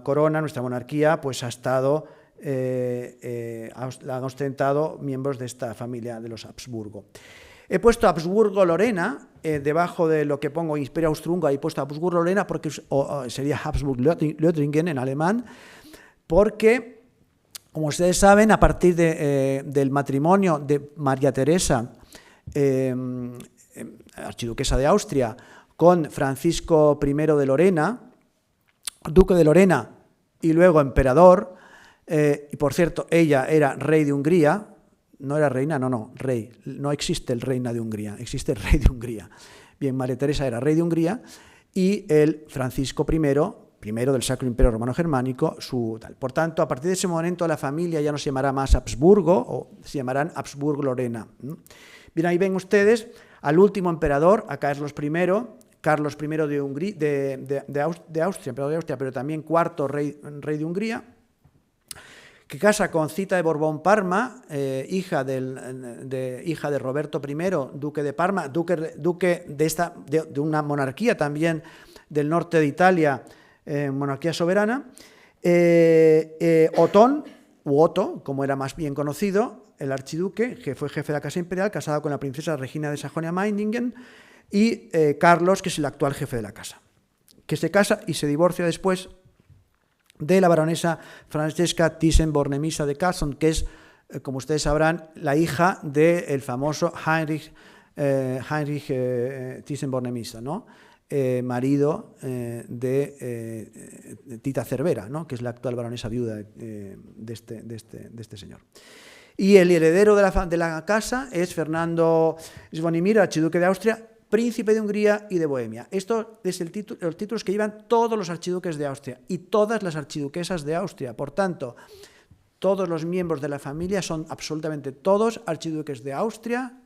corona, nuestra monarquía, pues ha estado, la han ostentado miembros de esta familia de los Habsburgo. He puesto Habsburgo-Lorena, debajo de lo que pongo Imperio Austrohúngaro, he puesto Habsburgo-Lorena, porque sería Habsburg-Lothringen en alemán, porque, como ustedes saben, a partir del matrimonio de María Teresa, archiduquesa de Austria, con Francisco I de Lorena, duque de Lorena y luego emperador, y por cierto, ella era rey de Hungría, no era reina, rey, no existe el reina de Hungría, existe el rey de Hungría. Bien, María Teresa era rey de Hungría y el Francisco I primero del Sacro Imperio Romano Germánico, su tal. Por tanto, a partir de ese momento la familia ya no se llamará más Habsburgo, o se llamarán Habsburgo-Lorena. Bien, ahí ven ustedes al último emperador, a Carlos I de Austria, pero también cuarto rey de Hungría, que casa con Zita de Borbón-Parma, hija de Roberto I, duque de Parma, duque de una monarquía también del norte de Italia, monarquía soberana. Otón, u Otto, como era más bien conocido, el archiduque, que fue jefe de la Casa Imperial, casado con la princesa Regina de Sajonia-Meiningen, y Carlos, que es el actual jefe de la casa, que se casa y se divorcia después de la baronesa Francesca Thyssen-Bornemisza de Castron, que es, como ustedes sabrán, la hija del famoso Heinrich Thyssen-Bornemisza, ¿no? Marido de Tita Cervera, ¿no? Que es la actual baronesa viuda de este señor. Y el heredero de la casa es Fernando Zvonimir, archiduque de Austria, príncipe de Hungría y de Bohemia. Esto es los títulos que llevan todos los archiduques de Austria y todas las archiduquesas de Austria. Por tanto, todos los miembros de la familia son absolutamente todos archiduques de Austria,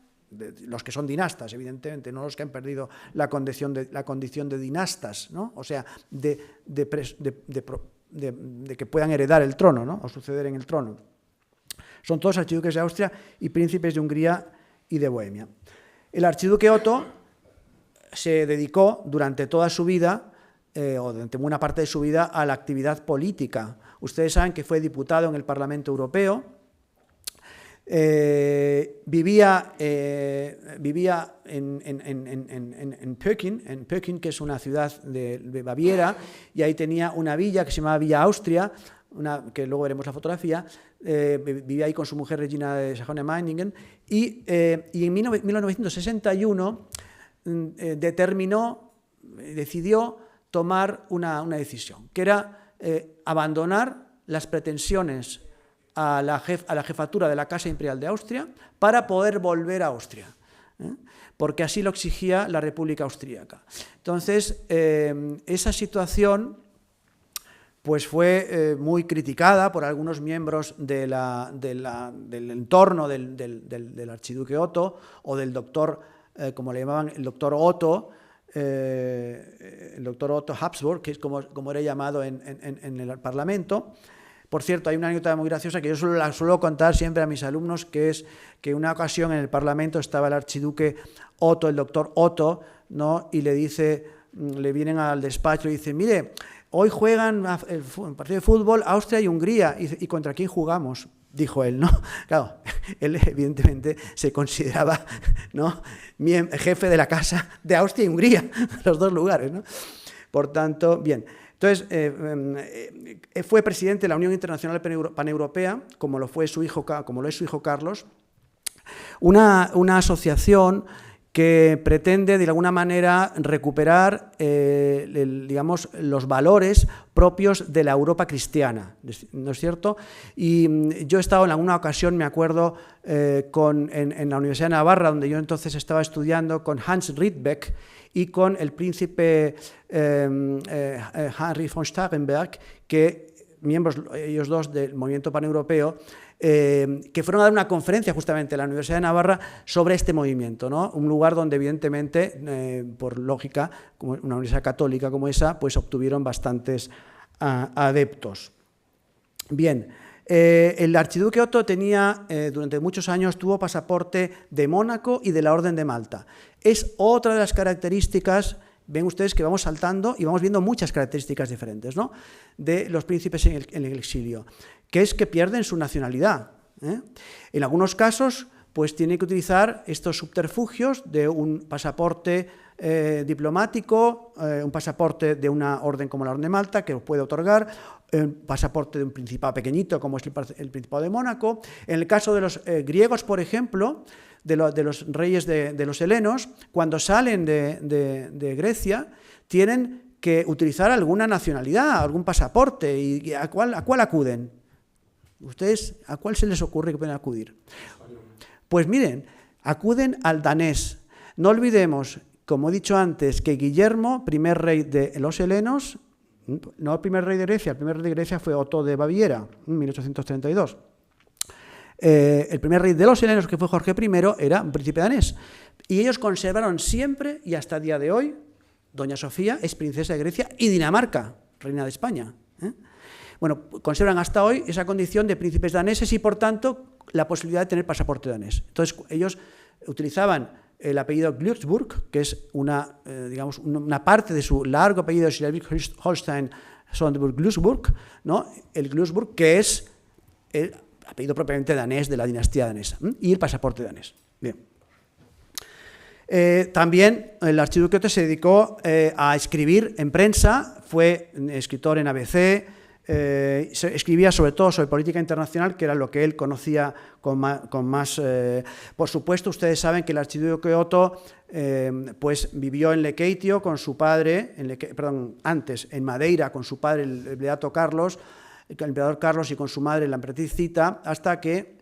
los que son dinastas, evidentemente, no los que han perdido la condición de dinastas, ¿no? O sea, de que puedan heredar el trono, ¿no? O suceder en el trono. Son todos archiduques de Austria y príncipes de Hungría y de Bohemia. El archiduque Otto se dedicó durante toda su vida, o durante buena parte de su vida, a la actividad política. Ustedes saben que fue diputado en el Parlamento Europeo, vivía en Pöcking, que es una ciudad de Baviera, y ahí tenía una villa que se llamaba Villa Austria, que luego veremos la fotografía. Vivía ahí con su mujer Regina de Sajonia-Meiningen, y en 1961 decidió tomar una decisión, que era abandonar las pretensiones a la jefatura de la Casa Imperial de Austria para poder volver a Austria, porque así lo exigía la República Austríaca. Entonces, esa situación pues fue muy criticada por algunos miembros del entorno del archiduque Otto, o del doctor, como le llamaban, el doctor Otto, Habsburg, que es como era llamado en el Parlamento. Por cierto, hay una anécdota muy graciosa que yo la suelo contar siempre a mis alumnos, que es que una ocasión en el Parlamento estaba el archiduque Otto, el doctor Otto, ¿no? Y le vienen al despacho y dice: mire, hoy juegan un partido de fútbol Austria y Hungría, ¿y contra quién jugamos? Dijo él, ¿no? Claro, él evidentemente se consideraba, ¿no?, jefe de la casa de Austria y Hungría, los dos lugares, ¿no? Por tanto, bien. Entonces, fue presidente de la Unión Internacional Paneuropea, como lo es su hijo Carlos, una asociación que pretende de alguna manera recuperar digamos, los valores propios de la Europa cristiana, ¿no es cierto? Y yo he estado en alguna ocasión, me acuerdo, en la Universidad de Navarra, donde yo entonces estaba estudiando, con Hans Rydbeck y con el príncipe Heinrich von Starhemberg, miembros ellos dos del movimiento paneuropeo, que fueron a dar una conferencia justamente en la Universidad de Navarra sobre este movimiento, ¿no? Un lugar donde evidentemente, por lógica, como una universidad católica como esa, pues obtuvieron bastantes adeptos. Bien, el archiduque Otto durante muchos años tuvo pasaporte de Mónaco y de la Orden de Malta. Es otra de las características. Ven ustedes que vamos saltando y vamos viendo muchas características diferentes, ¿no?, de los príncipes en el exilio, que es que pierden su nacionalidad. En algunos casos, pues tienen que utilizar estos subterfugios de un pasaporte diplomático, un pasaporte de una orden como la Orden de Malta, que lo puede otorgar, un pasaporte de un principado pequeñito, como es el Principado de Mónaco. En el caso de los griegos, por ejemplo, de los reyes de los helenos, cuando salen de Grecia, tienen que utilizar alguna nacionalidad, algún pasaporte. ¿Y a cuál acuden? ¿Ustedes a cuál se les ocurre que pueden acudir? Pues miren, acuden al danés. No olvidemos, como he dicho antes, que Guillermo, primer rey de los helenos, No el primer rey de Grecia, el primer rey de Grecia fue Otto de Baviera, en 1832. El primer rey de los helenos, que fue Jorge I, era un príncipe danés. Y ellos conservaron siempre, y hasta el día de hoy, doña Sofía es princesa de Grecia y Dinamarca, reina de España. Bueno, conservan hasta hoy esa condición de príncipes daneses y, por tanto, la posibilidad de tener pasaporte danés. Entonces, ellos utilizaban el apellido Glücksburg, que es digamos, una parte de su largo apellido de Schleswig-Holstein-Sonderburg-Glücksburg, ¿no? El Glücksburg, que es el apellido propiamente danés de la dinastía danesa, y el pasaporte danés. Bien. También el archiduque Otto se dedicó a escribir en prensa, fue escritor en ABC, escribía sobre todo sobre política internacional, que era lo que él conocía con más por supuesto, ustedes saben que el archiduque Otto pues vivió en Lekeitio con su padre, antes en Madeira con su padre, el beato Carlos, el emperador Carlos, y con su madre, la emperatriz Zita, hasta que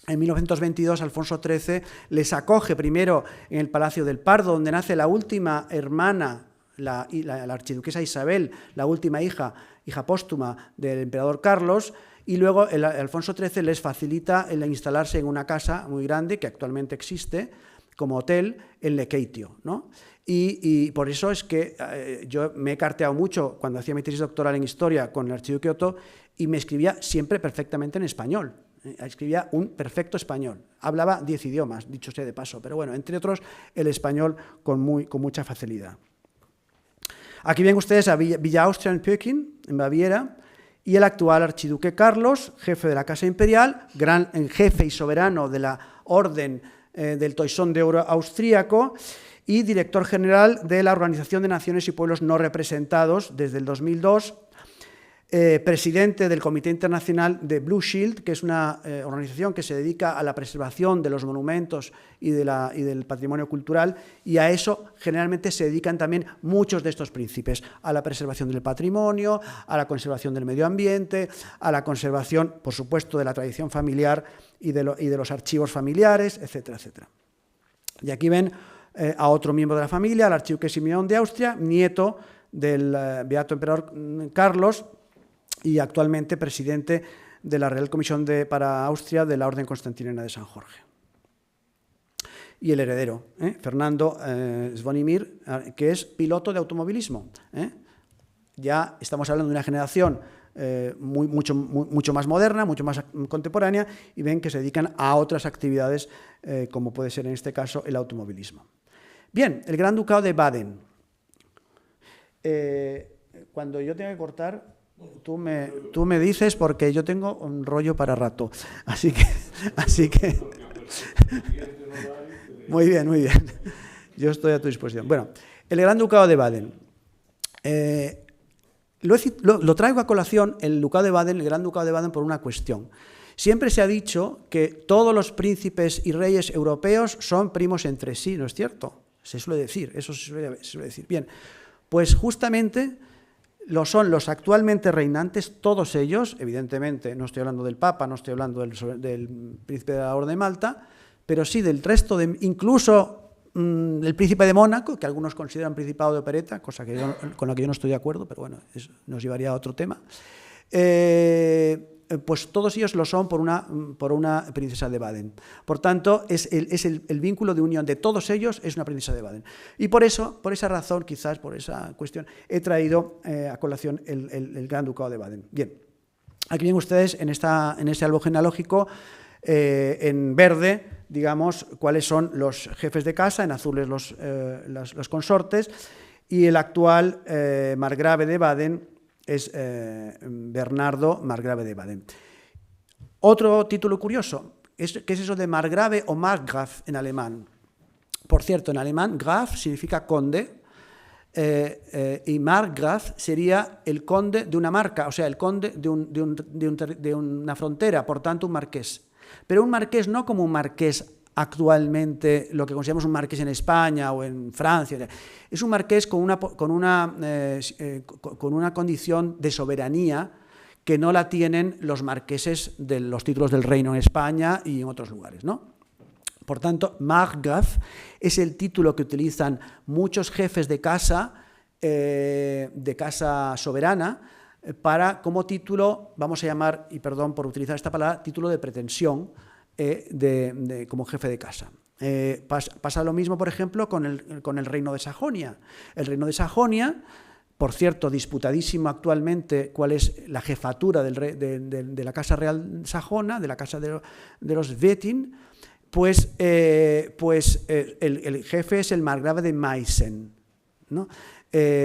en 1922 Alfonso XIII les acoge primero en el Palacio del Pardo, donde nace la última hermana, la archiduquesa Isabel, la última hija póstuma del emperador Carlos, y luego Alfonso XIII les facilita el instalarse en una casa muy grande que actualmente existe como hotel en Lekeitio, ¿no? Y por eso es que yo me he carteado mucho cuando hacía mi tesis doctoral en historia con el archiduque Otto, y me escribía siempre perfectamente en español. Escribía un perfecto español. Hablaba 10 idiomas, dicho sea de paso, pero bueno, entre otros el español con mucha facilidad. Aquí ven ustedes a Villa Austria en Pöcking, en Baviera, y el actual archiduque Carlos, jefe de la Casa Imperial, jefe y soberano de la Orden del Toisón de Oro austríaco, y director general de la Organización de Naciones y Pueblos No Representados desde el 2002, presidente del Comité Internacional de Blue Shield, que es una organización que se dedica a la preservación de los monumentos y del patrimonio cultural, y a eso generalmente se dedican también muchos de estos príncipes, a la preservación del patrimonio, a la conservación del medio ambiente, a la conservación, por supuesto, de la tradición familiar y de los archivos familiares, etcétera, etcétera. Y aquí ven a otro miembro de la familia, el archiduque Simeón de Austria, nieto del beato emperador Carlos, y actualmente presidente de la Real Comisión para Austria de la Orden Constantinina de San Jorge. Y el heredero, Fernando Zvonimir, que es piloto de automovilismo. Ya estamos hablando de una generación mucho más moderna, mucho más contemporánea, y ven que se dedican a otras actividades, como puede ser en este caso el automovilismo. Bien, el Gran Ducado de Baden. Cuando yo tenga que cortar, tú me dices, porque yo tengo un rollo para rato. Así que muy bien. Yo estoy a tu disposición. Bueno, el Gran Ducado de Baden. Lo traigo a colación, el Ducado de Baden, el Gran Ducado de Baden, por una cuestión. Siempre se ha dicho que todos los príncipes y reyes europeos son primos entre sí, ¿no es cierto? Se suele decir, eso se suele decir. Bien, pues justamente lo son los actualmente reinantes, todos ellos, evidentemente, no estoy hablando del Papa, no estoy hablando del príncipe de la Orden de Malta, pero sí del resto, incluso el príncipe de Mónaco, que algunos consideran principado de opereta, cosa con la que yo no estoy de acuerdo, pero bueno, nos llevaría a otro tema. Pues todos ellos lo son por una princesa de Baden. Por tanto, el vínculo de unión de todos ellos es una princesa de Baden. Y por esa razón, quizás por esa cuestión, he traído a colación el Gran Ducado de Baden. Bien, aquí ven ustedes en ese árbol genealógico, en verde, digamos, cuáles son los jefes de casa, en azules los consortes, y el actual margrave de Baden es Bernardo, margrave de Baden. Otro título curioso, ¿qué es eso de margrave o markgraf en alemán? Por cierto, en alemán graf significa conde, y markgraf sería el conde de una marca, o sea, el conde de una frontera, por tanto un marqués. Pero un marqués no como un marqués actualmente, lo que consideramos un marqués en España o en Francia. Es un marqués con una condición de soberanía que no la tienen los marqueses de los títulos del reino en España y en otros lugares, ¿no? Por tanto, markgraf es el título que utilizan muchos jefes de casa de casa soberana, como título, vamos a llamar, y perdón por utilizar esta palabra, título de pretensión como jefe de casa. Pasa lo mismo, por ejemplo, con el Reino de Sajonia. El Reino de Sajonia, por cierto, disputadísimo actualmente cuál es la jefatura de la Casa Real Sajona, de la Casa de los Wettin, pues el jefe es el margrave de Meissen, ¿no?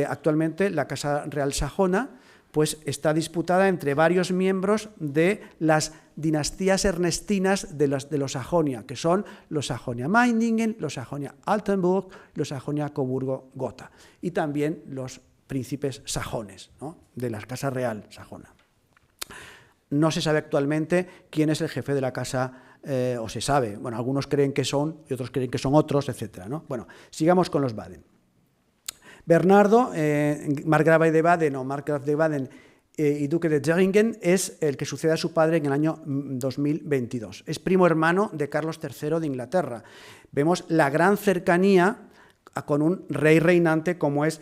Actualmente la Casa Real Sajona pues está disputada entre varios miembros de las dinastías ernestinas de los Sajonia, que son los Sajonia-Meiningen, los Sajonia-Altenburg, los Sajonia-Coburgo-Gotha, y también los príncipes sajones, ¿no?, de la Casa Real Sajona. No se sabe actualmente quién es el jefe de la casa, o se sabe, bueno, algunos creen que son y otros creen que son otros, etc., ¿no? Bueno, sigamos con los Baden. Bernardo, margrave de Baden o margrave de Baden y duque de Thüringen, es el que sucede a su padre en el año 2022. Es primo hermano de Carlos III de Inglaterra. Vemos la gran cercanía con un rey reinante como es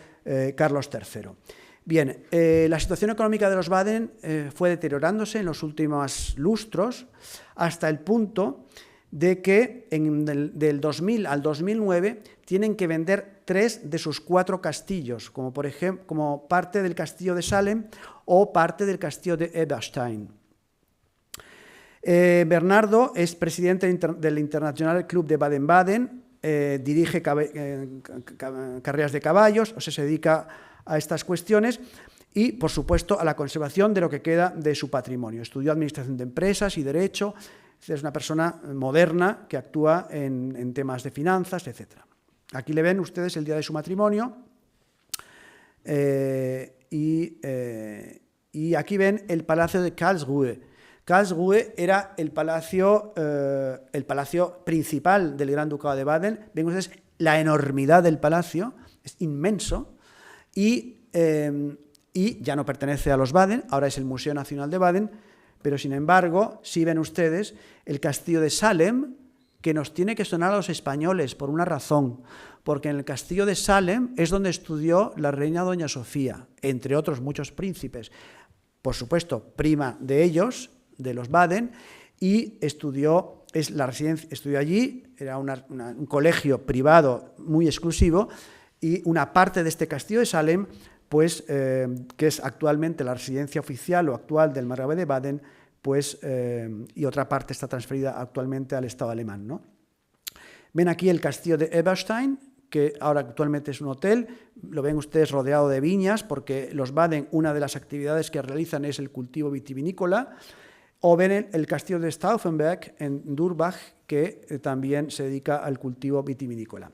Carlos III. Bien, la situación económica de los Baden fue deteriorándose en los últimos lustros hasta el punto de que del 2000 al 2009 tienen que vender 3 de sus 4 castillos, como por ejemplo, como parte del castillo de Salem o parte del castillo de Eberstein. Bernardo es presidente del International Club de Baden-Baden, dirige carreras de caballos, o sea, se dedica a estas cuestiones y, por supuesto, a la conservación de lo que queda de su patrimonio. Estudió Administración de Empresas y Derecho. Es una persona moderna que actúa en temas de finanzas, etc. Aquí le ven ustedes el día de su matrimonio y aquí ven el Palacio de Karlsruhe. Karlsruhe era el palacio principal del Gran Ducado de Baden. Ven ustedes la enormidad del palacio, es inmenso, y ya no pertenece a los Baden, ahora es el Museo Nacional de Baden, pero sin embargo, si ven ustedes el castillo de Salem, que nos tiene que sonar a los españoles por una razón, porque en el castillo de Salem es donde estudió la reina Doña Sofía, entre otros muchos príncipes, por supuesto, prima de ellos, de los Baden, y estudió allí, era un colegio privado muy exclusivo, y una parte de este castillo de Salem, pues, que es actualmente la residencia oficial o actual del margrave de Baden, pues, y otra parte está transferida actualmente al Estado alemán, ¿no? Ven aquí el castillo de Eberstein, que ahora actualmente es un hotel, lo ven ustedes rodeado de viñas, porque los Baden, una de las actividades que realizan es el cultivo vitivinícola, o ven el castillo de Stauffenberg en Durbach, que también se dedica al cultivo vitivinícola.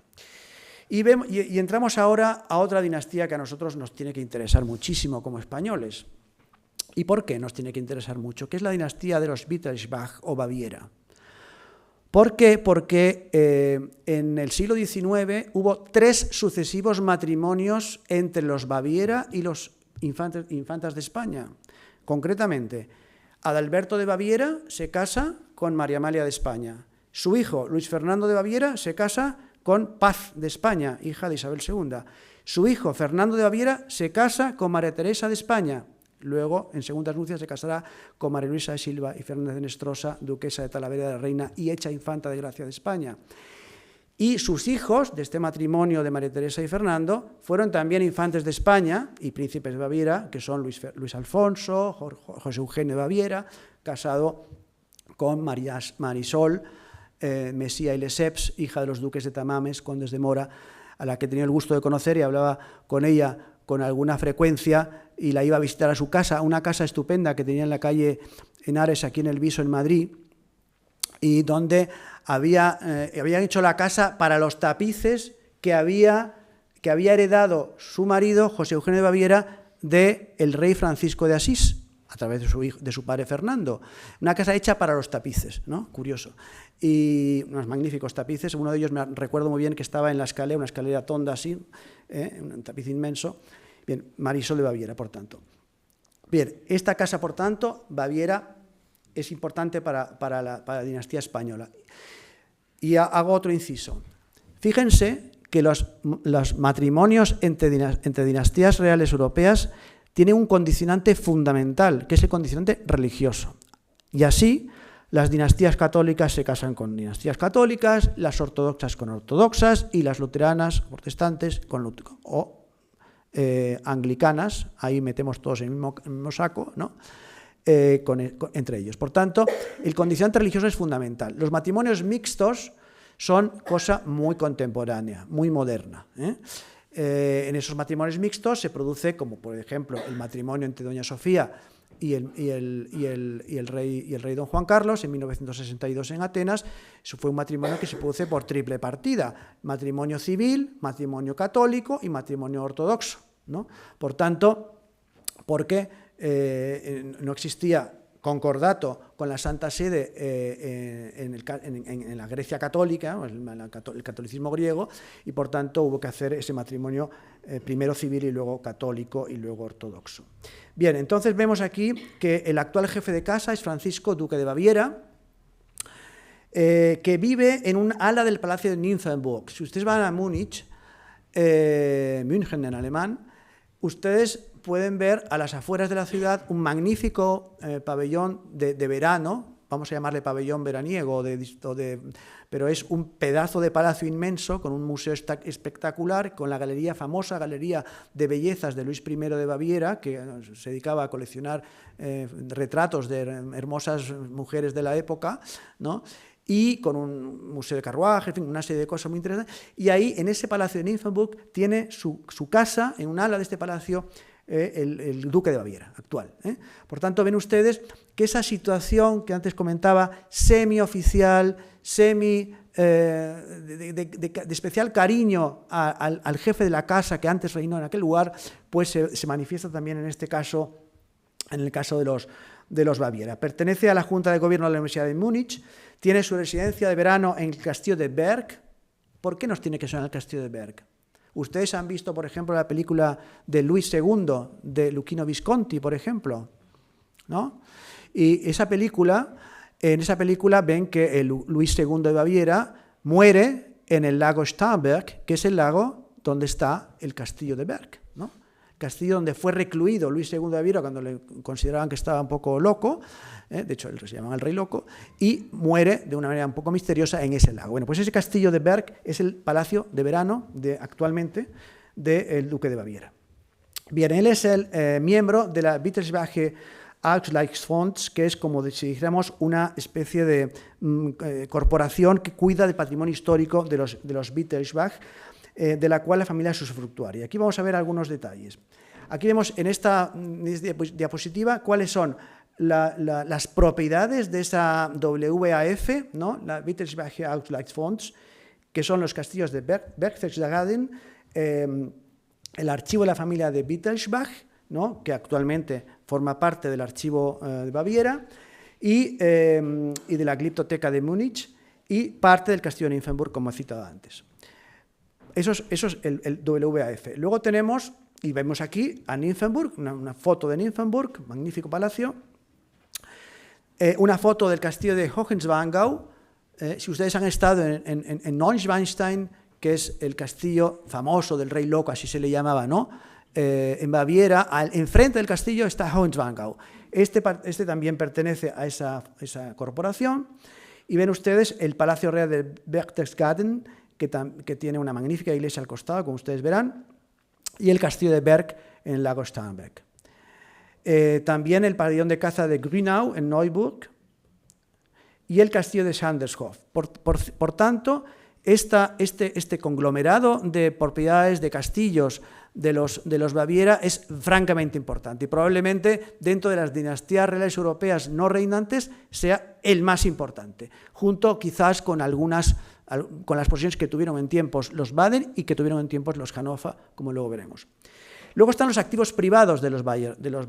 Y entramos ahora a otra dinastía que a nosotros nos tiene que interesar muchísimo como españoles. ¿Y por qué nos tiene que interesar mucho? Que es la dinastía de los Wittelsbach o Baviera. ¿Por qué? Porque en el siglo XIX hubo 3 sucesivos matrimonios entre los Baviera y los infantas de España. Concretamente, Adalberto de Baviera se casa con María Amalia de España. Su hijo, Luis Fernando de Baviera, se casa con Paz de España, hija de Isabel II. Su hijo, Fernando de Baviera, se casa con María Teresa de España. Luego, en segundas nupcias, se casará con María Luisa de Silva y Fernández de Nestrosa, duquesa de Talavera de la Reina y hecha infanta de Gracia de España. Y sus hijos, de este matrimonio de María Teresa y Fernando, fueron también infantes de España y príncipes de Baviera, que son Luis Alfonso, José Eugenio de Baviera, casado con Marisol, Mesía y Lesseps, hija de los duques de Tamames, condes de Mora, a la que tenía el gusto de conocer y hablaba con ella con alguna frecuencia y la iba a visitar a su casa, una casa estupenda que tenía en la calle Henares, aquí en El Viso, en Madrid, y donde habían hecho la casa para los tapices que había heredado su marido, José Eugenio de Baviera, del rey Francisco de Asís, a través de su padre Fernando. Una casa hecha para los tapices, ¿no? Curioso. Y unos magníficos tapices. Uno de ellos me recuerdo muy bien que estaba en la escalera, una escalera tonda así, un tapiz inmenso. Bien, Marisol de Baviera, por tanto. Bien, esta casa, por tanto, Baviera, es importante para la dinastía española. Y hago otro inciso. Fíjense que los matrimonios entre dinastías reales europeas tienen un condicionante fundamental, que es el condicionante religioso. Y así, las dinastías católicas se casan con dinastías católicas, las ortodoxas con ortodoxas y las luteranas, protestantes, o anglicanas, ahí metemos todos en el mismo saco, ¿no? Entre ellos. Por tanto, el condicionante religioso es fundamental. Los matrimonios mixtos son cosa muy contemporánea, muy moderna. En esos matrimonios mixtos se produce, como por ejemplo el matrimonio entre doña Sofía y el rey don Juan Carlos en 1962 en Atenas. Eso fue un matrimonio que se produce por triple partida: matrimonio civil, matrimonio católico y matrimonio ortodoxo, ¿no? Por tanto, porque no existía concordato con la Santa Sede en la Grecia católica, el catolicismo griego, y por tanto hubo que hacer ese matrimonio primero civil y luego católico y luego ortodoxo. Bien, entonces vemos aquí que el actual jefe de casa es Francisco, duque de Baviera, que vive en un ala del Palacio de Nymphenburg. Si ustedes van a Múnich, München en alemán, ustedes pueden ver a las afueras de la ciudad un magnífico pabellón de verano, vamos a llamarle pabellón veraniego, pero es un pedazo de palacio inmenso con un museo espectacular, con la famosa galería de bellezas de Luis I de Baviera, que se dedicaba a coleccionar retratos de hermosas mujeres de la época, ¿no? Y con un museo de carruajes, en fin, una serie de cosas muy interesantes. Y ahí, en ese palacio de Nymphenburg, tiene su casa, en un ala de este palacio, el duque de Baviera actual. Por tanto, ven ustedes que esa situación que antes comentaba, semioficial, de especial cariño al jefe de la casa que antes reinó en aquel lugar, pues se manifiesta también en este caso, en el caso de los Baviera. Pertenece a la Junta de Gobierno de la Universidad de Múnich, tiene su residencia de verano en el castillo de Berg. ¿Por qué nos tiene que sonar el castillo de Berg? Ustedes han visto, por ejemplo, la película de Luis II, de Luchino Visconti, por ejemplo, ¿no? Y en esa película ven que Luis II de Baviera muere en el lago Starnberg, que es el lago donde está el castillo de Berg, ¿no? Castillo donde fue recluido Luis II de Baviera cuando le consideraban que estaba un poco loco, de hecho se llaman el rey loco, y muere de una manera un poco misteriosa en ese lago. Bueno, pues ese castillo de Berg es el palacio de verano actualmente del duque de Baviera. Bien, él es el miembro de la Wittelsbacher Ausgleichsfonds, que es como si dijéramos una especie de corporación que cuida del patrimonio histórico de los Wittelsbach, de la cual la familia es usufructuaria. Aquí vamos a ver algunos detalles. Aquí vemos en esta diapositiva cuáles son las propiedades de esa WAF, ¿no? La Wittelsbacher Ausgleichsfonds, que son los castillos de Berchtesgaden, el archivo de la familia de Wittelsbach, ¿no? Que actualmente forma parte del archivo de Baviera, y de la Glyptoteca de Múnich, y parte del castillo de Nymphenburg, como he citado antes. Eso es el WAF. Luego tenemos, y vemos aquí a Nymphenburg, una foto de Nymphenburg, magnífico palacio, una foto del castillo de Hohenschwangau. Si ustedes han estado en Neuschwanstein, que es el castillo famoso del rey loco, así se le llamaba, ¿no? En Baviera, enfrente del castillo está Hohenschwangau. Este también pertenece a esa corporación. Y ven ustedes el Palacio Real de Berchtesgaden, que tiene una magnífica iglesia al costado, como ustedes verán, y el castillo de Berg en el lago Starnberg. También el pabellón de caza de Grünau en Neuburg y el castillo de Sandershof. Por tanto, este conglomerado de propiedades, de castillos de los Baviera es francamente importante y probablemente dentro de las dinastías reales europeas no reinantes sea el más importante, junto quizás con las posiciones que tuvieron en tiempos los Baden y que tuvieron en tiempos los Hannover, como luego veremos. Luego están los activos privados de los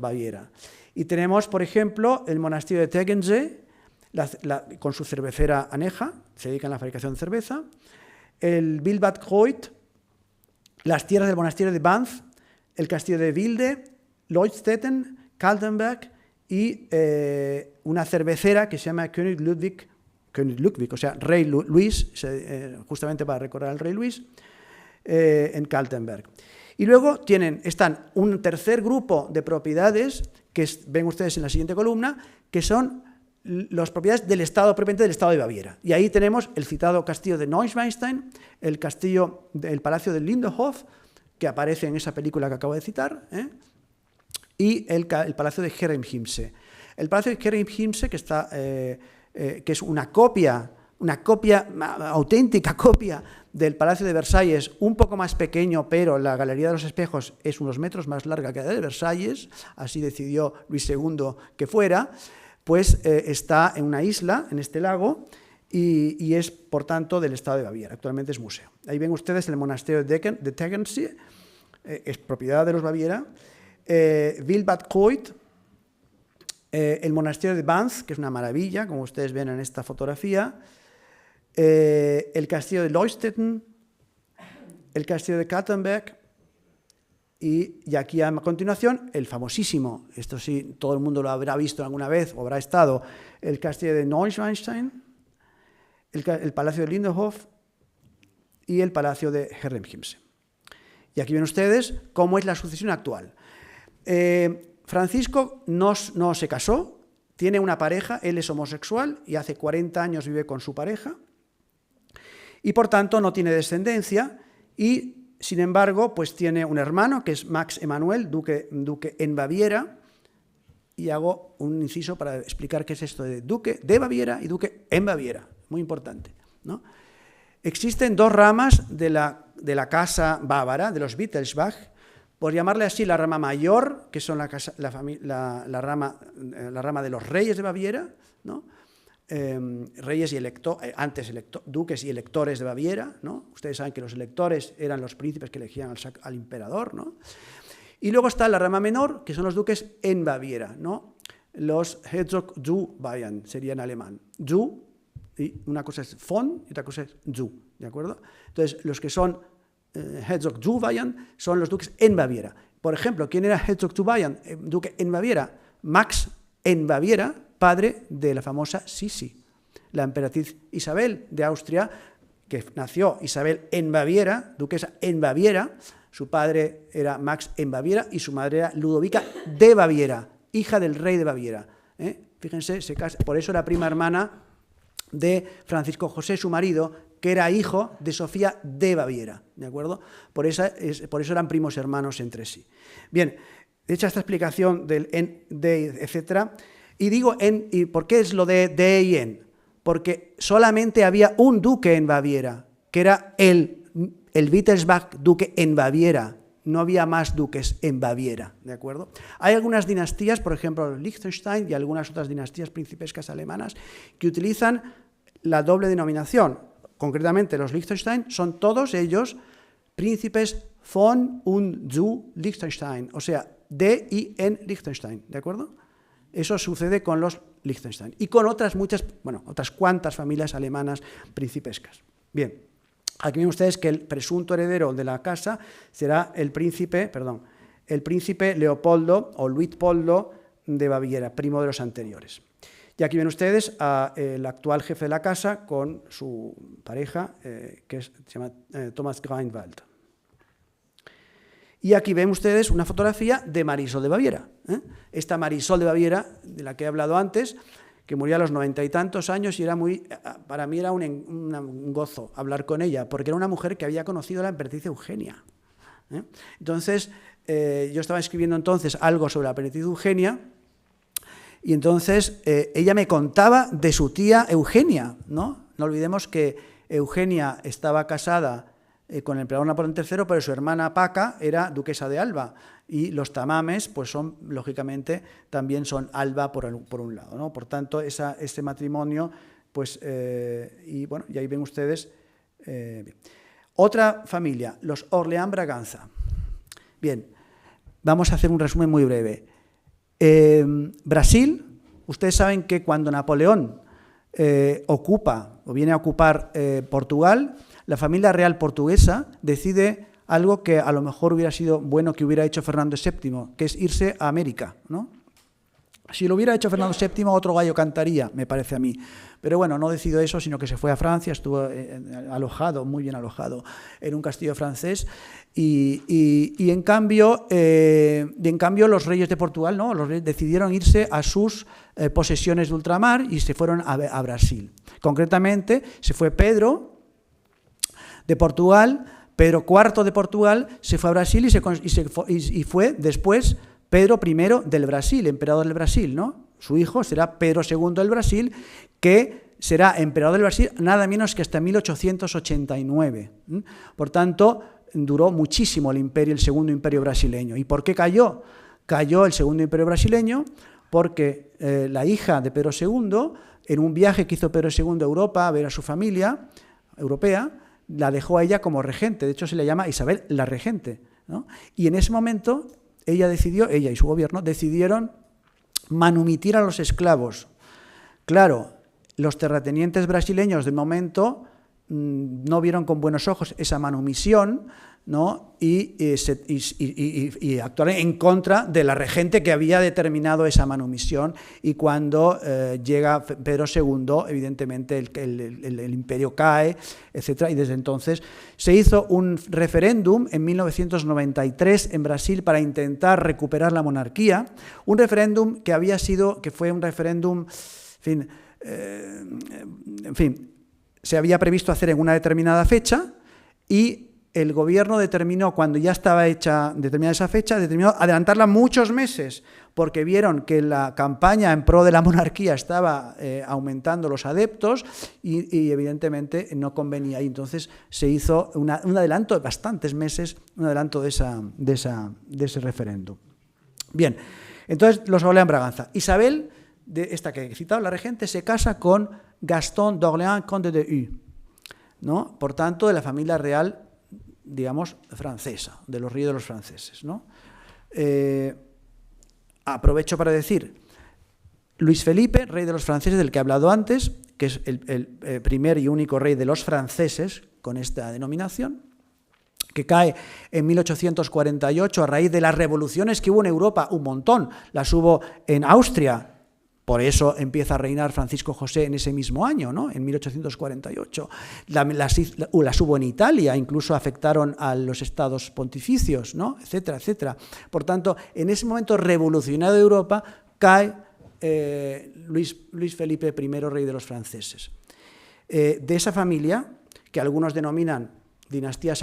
Baviera. Y tenemos, por ejemplo, el monasterio de Tegernsee, con su cervecera aneja, se dedica a la fabricación de cerveza, el Wildbad Kreuth, las tierras del monasterio de Banff, el castillo de Wilde, Leutstetten, Kaltenberg y una cervecera que se llama König Ludwig, o sea, Rey Luis, justamente para recordar al Rey Luis, en Kaltenberg. Y luego están un tercer grupo de propiedades, que ven ustedes en la siguiente columna, que son las propiedades del Estado, propiamente del Estado de Baviera. Y ahí tenemos el citado castillo de Neuschwanstein, el palacio de Lindenhof, que aparece en esa película que acabo de citar, y el palacio de Herrenchiemsee. El palacio de Herrenchiemsee, que es una auténtica copia del Palacio de Versalles, un poco más pequeño, pero la Galería de los Espejos es unos metros más larga que la de Versalles, así decidió Luis II que fuera, pues está en una isla, en este lago, y es, por tanto, del Estado de Baviera. Actualmente es museo. Ahí ven ustedes el monasterio de Tegernsee, es propiedad de los Baviera, Wilbad Kreuz, el monasterio de Banz, que es una maravilla, como ustedes ven en esta fotografía, el castillo de Leustetten, el castillo de Kattenberg, y aquí a continuación el famosísimo, esto sí, todo el mundo lo habrá visto alguna vez o habrá estado, el castillo de Neuschwanstein, el palacio de Lindenhof y el palacio de Herrenchiemsee. Y aquí ven ustedes cómo es la sucesión actual. Francisco no se casó, tiene una pareja, él es homosexual y hace 40 años vive con su pareja y por tanto no tiene descendencia y sin embargo pues tiene un hermano que es Max Emanuel, duque en Baviera, y hago un inciso para explicar qué es esto de duque de Baviera y duque en Baviera, muy importante, ¿no? Existen dos ramas de la casa bávara, de los Wittelsbach, por llamarle así la rama mayor, que son la rama de los reyes de Baviera, ¿no? Reyes y duques y electores de Baviera, ¿no? Ustedes saben que los electores eran los príncipes que elegían al emperador, ¿no? Y luego está la rama menor, que son los duques en Baviera, ¿no? Los Herzog zu Bayern, sería en alemán. Zu, y una cosa es von y otra cosa es zu, ¿de acuerdo? Entonces, los que son Herzog zu Bayern son los duques en Baviera. Por ejemplo, ¿quién era Herzog zu Bayern, duque en Baviera? Max en Baviera, padre de la famosa Sisi, la emperatriz Isabel de Austria, que nació Isabel en Baviera, duquesa en Baviera. Su padre era Max en Baviera y su madre era Ludovica de Baviera, hija del rey de Baviera. Fíjense, se casa, por eso era prima hermana de Francisco José, su marido, que era hijo de Sofía de Baviera, ¿de acuerdo? Por eso eran primos hermanos entre sí. Bien, hecha esta explicación del en, de, etcétera, y digo en, ¿y por qué es lo de y en? Porque solamente había un duque en Baviera, que era el Wittelsbach duque en Baviera, no había más duques en Baviera, ¿de acuerdo? Hay algunas dinastías, por ejemplo Liechtenstein y algunas otras dinastías principescas alemanas, que utilizan la doble denominación. Concretamente los Liechtenstein son todos ellos príncipes von und zu Liechtenstein, o sea, de y en Liechtenstein, ¿de acuerdo? Eso sucede con los Liechtenstein y con otras cuantas familias alemanas principescas. Bien, aquí ven ustedes que el presunto heredero de la casa será el príncipe Leopoldo o Luitpoldo de Baviera, primo de los anteriores. Y aquí ven ustedes al actual jefe de la casa con su pareja, se llama Thomas Grünwald. Y aquí ven ustedes una fotografía de Marisol de Baviera. Esta Marisol de Baviera, de la que he hablado antes, que murió a los 90 y tantos años, y para mí era un gozo hablar con ella, porque era una mujer que había conocido a la emperatriz Eugenia. Entonces, yo estaba escribiendo entonces algo sobre la emperatriz Eugenia, y entonces ella me contaba de su tía Eugenia, ¿no? No olvidemos que Eugenia estaba casada con el emperador Napoleón III, pero su hermana Paca era duquesa de Alba, y los tamames, pues son, lógicamente, también son Alba por un lado, ¿no? Por tanto, este matrimonio, pues, y bueno, y ahí ven ustedes. Bien. Otra familia, los Orleans-Braganza. Bien, vamos a hacer un resumen muy breve. Brasil, ustedes saben que cuando Napoleón ocupa o viene a ocupar Portugal, la familia real portuguesa decide algo que a lo mejor hubiera sido bueno que hubiera hecho Fernando VII, que es irse a América, ¿no? Si lo hubiera hecho Fernando VII, otro gallo cantaría, me parece a mí. Pero bueno, no decidió eso, sino que se fue a Francia, estuvo alojado, muy bien alojado, en un castillo francés. Y en cambio, los reyes de Portugal, ¿no? Los reyes decidieron irse a sus posesiones de ultramar y se fueron a Brasil. Concretamente, se fue Pedro de Portugal, Pedro IV de Portugal, se fue a Brasil y fue después Pedro I del Brasil, emperador del Brasil, ¿no? Su hijo será Pedro II del Brasil, que será emperador del Brasil nada menos que hasta 1889. Por tanto, duró muchísimo el segundo imperio brasileño. ¿Y por qué cayó? Cayó el segundo imperio brasileño porque la hija de Pedro II, en un viaje que hizo Pedro II a Europa a ver a su familia europea, la dejó a ella como regente. De hecho, se le llama Isabel la regente, ¿no? Y en ese momento ella y su gobierno decidieron manumitir a los esclavos. Claro, los terratenientes brasileños de momento no vieron con buenos ojos esa manumisión, ¿no? y actuaron en contra de la regente que había determinado esa manumisión, y cuando llega Pedro II, evidentemente el imperio cae, etc. Y desde entonces se hizo un referéndum en 1993 en Brasil para intentar recuperar la monarquía, un referéndum que fue un referéndum, en fin, se había previsto hacer en una determinada fecha, y el gobierno determinó, cuando ya estaba determinada esa fecha, determinó adelantarla muchos meses, porque vieron que la campaña en pro de la monarquía estaba aumentando los adeptos y evidentemente no convenía. Y entonces se hizo un adelanto de bastantes meses, un adelanto de ese referéndum. Bien, entonces los Orleans Braganza. Isabel, de esta que he citado, la regente, se casa con Gastón d'Orléans, conde de U, ¿no? Por tanto, de la familia real, digamos, francesa, de los reyes de los franceses, ¿no? Aprovecho para decir, Luis Felipe, rey de los franceses, del que he hablado antes, que es el primer y único rey de los franceses con esta denominación, que cae en 1848 a raíz de las revoluciones que hubo en Europa, un montón, las hubo en Austria. Por eso empieza a reinar Francisco José en ese mismo año, ¿no? En 1848. Las hubo en Italia, incluso afectaron a los estados pontificios, ¿no? Etcétera, etcétera. Por tanto, en ese momento revolucionario de Europa cae Luis Felipe I, rey de los franceses. De esa familia, que algunos denominan dinastía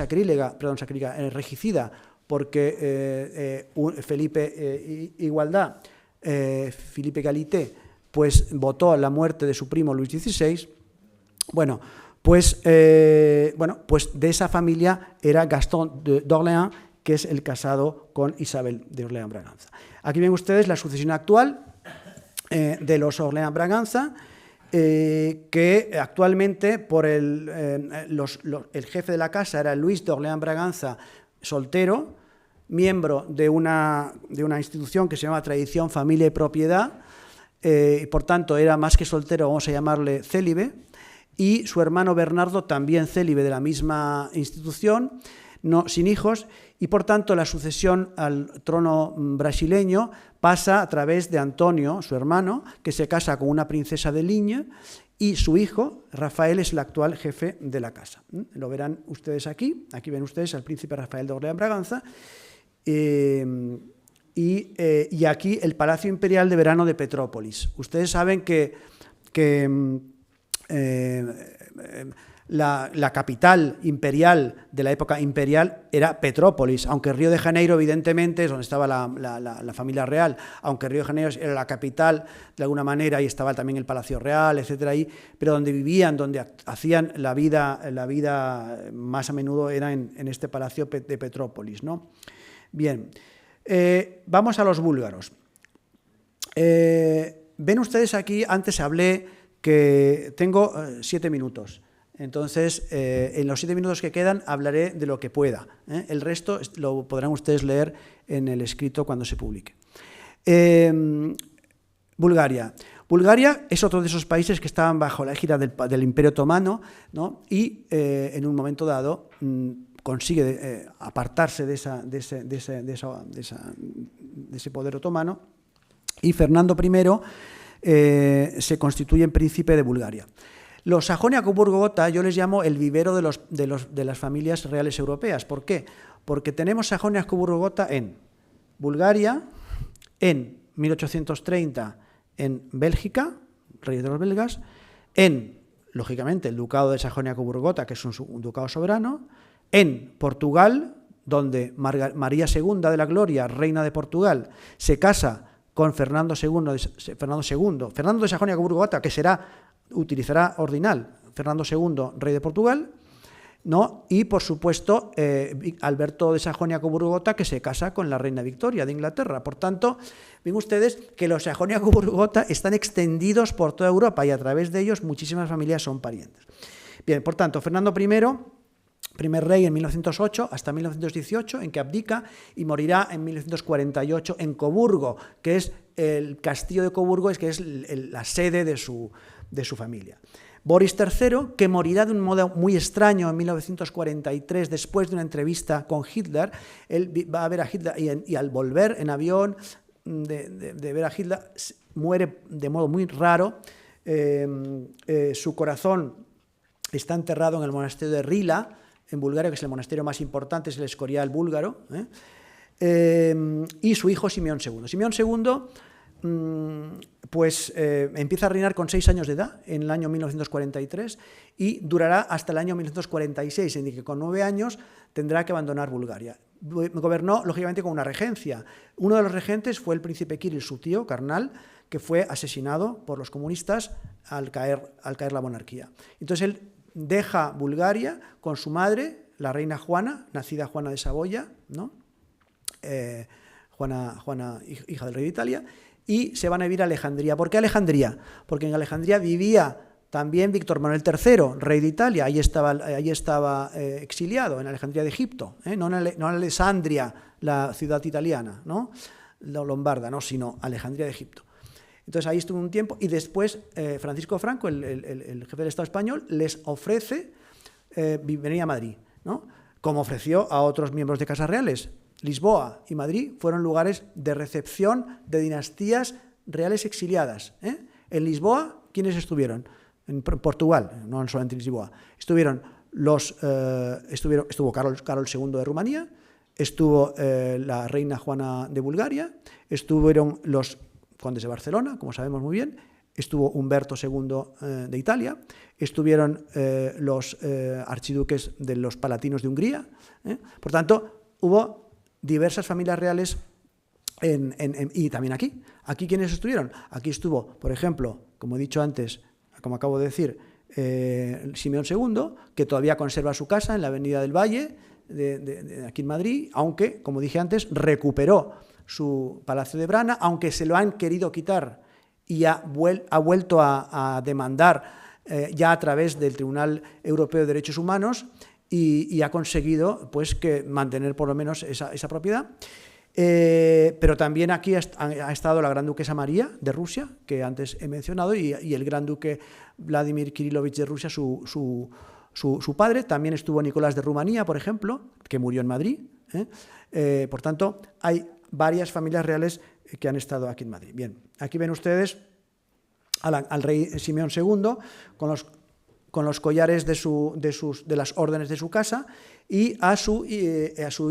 regicida, porque Felipe Igualdad, Philippe Égalité, pues votó la muerte de su primo Luis XVI. Pues de esa familia era Gastón d'Orléans, que es el casado con Isabel de Orleans Braganza. Aquí ven ustedes la sucesión actual de los Orleans Braganza, que actualmente por el jefe de la casa era Luis de Orleans Braganza, soltero, miembro de una institución que se llama Tradición, Familia y Propiedad, y por tanto era más que soltero, vamos a llamarle célibe, y su hermano Bernardo, también célibe de la misma institución, sin hijos, y por tanto la sucesión al trono brasileño pasa a través de Antonio, su hermano, que se casa con una princesa de Ligne, y su hijo, Rafael, es el actual jefe de la casa. Lo verán ustedes aquí ven ustedes al príncipe Rafael de Orleans Braganza, y aquí el Palacio Imperial de Verano de Petrópolis. Ustedes saben que la capital imperial de la época imperial era Petrópolis, aunque Río de Janeiro evidentemente es donde estaba la familia real, aunque Río de Janeiro era la capital de alguna manera y estaba también el Palacio Real, etcétera, ahí, pero donde vivían, donde hacían la vida más a menudo era en este Palacio de Petrópolis, ¿no? Bien, vamos a los búlgaros. Ven ustedes aquí, antes hablé que tengo 7 minutos. Entonces, en los 7 minutos que quedan hablaré de lo que pueda. El resto lo podrán ustedes leer en el escrito cuando se publique. Bulgaria. Bulgaria es otro de esos países que estaban bajo la égida del Imperio Otomano, ¿no? Y en un momento dado consigue apartarse de ese poder otomano y Fernando I se constituye en príncipe de Bulgaria. Los Sajonia-Coburgo-Gotha yo les llamo el vivero de las familias reales europeas. ¿Por qué? Porque tenemos Sajonia-Coburgo-Gotha en Bulgaria, en 1830 en Bélgica, reyes de los belgas, en, lógicamente, el ducado de Sajonia-Coburgo-Gotha, que es un ducado soberano, en Portugal, donde María II de la Gloria, reina de Portugal, se casa con Fernando de Sajonia-Coburgo-Gotha, que utilizará ordinal, Fernando II, rey de Portugal, ¿no? Y, por supuesto, Alberto de Sajonia-Coburgo-Gotha, que se casa con la reina Victoria de Inglaterra. Por tanto, ven ustedes que los Sajonia-Coburgo-Gotha están extendidos por toda Europa y a través de ellos muchísimas familias son parientes. Bien, por tanto, Fernando I, primer rey en 1908 hasta 1918, en que abdica, y morirá en 1948 en Coburgo, que es el castillo de Coburgo, que es la sede de su familia. Boris III, que morirá de un modo muy extraño en 1943, después de una entrevista con Hitler. Él va a ver a Hitler y al volver en avión de ver a Hitler, muere de modo muy raro. Su corazón está enterrado en el monasterio de Rila, en Bulgaria, que es el monasterio más importante, es el Escorial búlgaro. Y su hijo Simeón II. Simeón II empieza a reinar con 6 años de edad en el año 1943 y durará hasta el año 1946, en que con 9 años tendrá que abandonar Bulgaria. Gobernó, lógicamente, con una regencia. Uno de los regentes fue el príncipe Kirill, su tío carnal, que fue asesinado por los comunistas al caer la monarquía. Entonces él deja Bulgaria con su madre, la reina Juana, nacida Juana de Saboya, ¿no? Juana, hija del rey de Italia, y se van a vivir a Alejandría. ¿Por qué Alejandría? Porque en Alejandría vivía también Víctor Manuel III, rey de Italia. Ahí estaba exiliado, en Alejandría de Egipto, no en Alessandria, la ciudad italiana, ¿no? La lombarda, no, sino Alejandría de Egipto. Entonces ahí estuvo un tiempo y después Francisco Franco, el jefe del Estado español, les ofrece venir a Madrid, ¿no? Como ofreció a otros miembros de casas reales. Lisboa y Madrid fueron lugares de recepción de dinastías reales exiliadas. En Lisboa, ¿quiénes estuvieron? En Portugal, no solamente en Lisboa. Estuvo Carol II de Rumanía, estuvo la reina Juana de Bulgaria, estuvieron los condes de Barcelona, como sabemos muy bien, estuvo Humberto II de Italia, estuvieron los archiduques de los palatinos de Hungría. Por tanto, hubo diversas familias reales y también aquí. ¿Aquí quiénes estuvieron? Aquí estuvo, por ejemplo, como he dicho antes, como acabo de decir, Simeón II, que todavía conserva su casa en la Avenida del Valle, aquí en Madrid, aunque, como dije antes, recuperó su Palacio de Brana, aunque se lo han querido quitar y ha vuelto a demandar ya a través del Tribunal Europeo de Derechos Humanos y ha conseguido pues, mantener por lo menos esa propiedad. Pero también aquí ha estado la Gran Duquesa María de Rusia, que antes he mencionado, y el Gran Duque Vladimir Kirilovich de Rusia, su padre. También estuvo Nicolás de Rumanía, por ejemplo, que murió en Madrid. Por tanto, hay varias familias reales que han estado aquí en Madrid. Bien, aquí ven ustedes al rey Simeón II con los collares de las órdenes de su casa y a su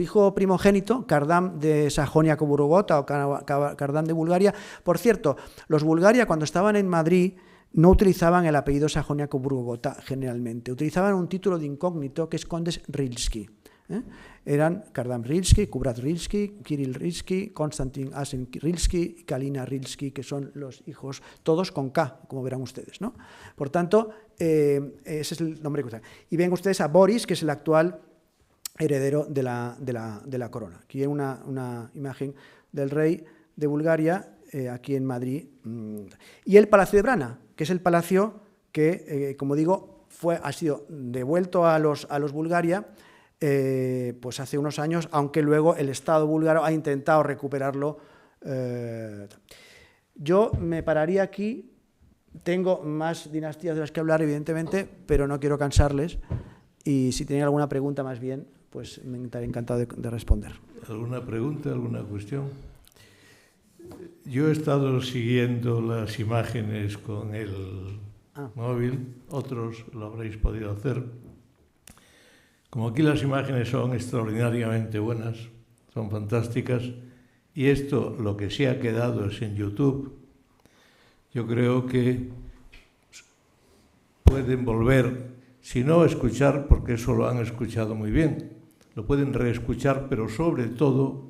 hijo primogénito, Cardán de Sajonia-Coburgo-Gotha o Cardán de Bulgaria. Por cierto, los Bulgaria cuando estaban en Madrid no utilizaban el apellido Sajonia-Coburgo-Gotha generalmente, utilizaban un título de incógnito que es condes Rilski. Eran Cardán Rilski, Kubrat Rilski, Kirill Rilski, Konstantin Asen Rilski y Kalina Rilski, que son los hijos, todos con K, como verán ustedes, ¿no? Por tanto, ese es el nombre que usan. Y ven ustedes a Boris, que es el actual heredero de la corona. Aquí hay una imagen del rey de Bulgaria, aquí en Madrid. Y el Palacio de Brana, que es el palacio que, como digo, ha sido devuelto a los Bulgaria, pues hace unos años, aunque luego el Estado búlgaro ha intentado recuperarlo. Yo me pararía aquí, tengo más dinastías de las que hablar, evidentemente, pero no quiero cansarles, y si tienen alguna pregunta más bien, pues me estaré encantado de responder. ¿Alguna pregunta, alguna cuestión? Yo he estado siguiendo las imágenes con el móvil, otros lo habréis podido hacer. Como aquí las imágenes son extraordinariamente buenas, son fantásticas, y esto lo que sí ha quedado es en YouTube, yo creo que pueden volver, si no escuchar, porque eso lo han escuchado muy bien, lo pueden reescuchar, pero sobre todo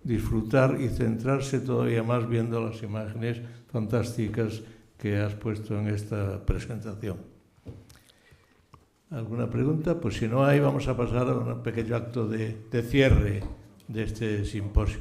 disfrutar y centrarse todavía más viendo las imágenes fantásticas que has puesto en esta presentación. ¿Alguna pregunta? Pues si no hay, vamos a pasar a un pequeño acto de cierre de este simposio.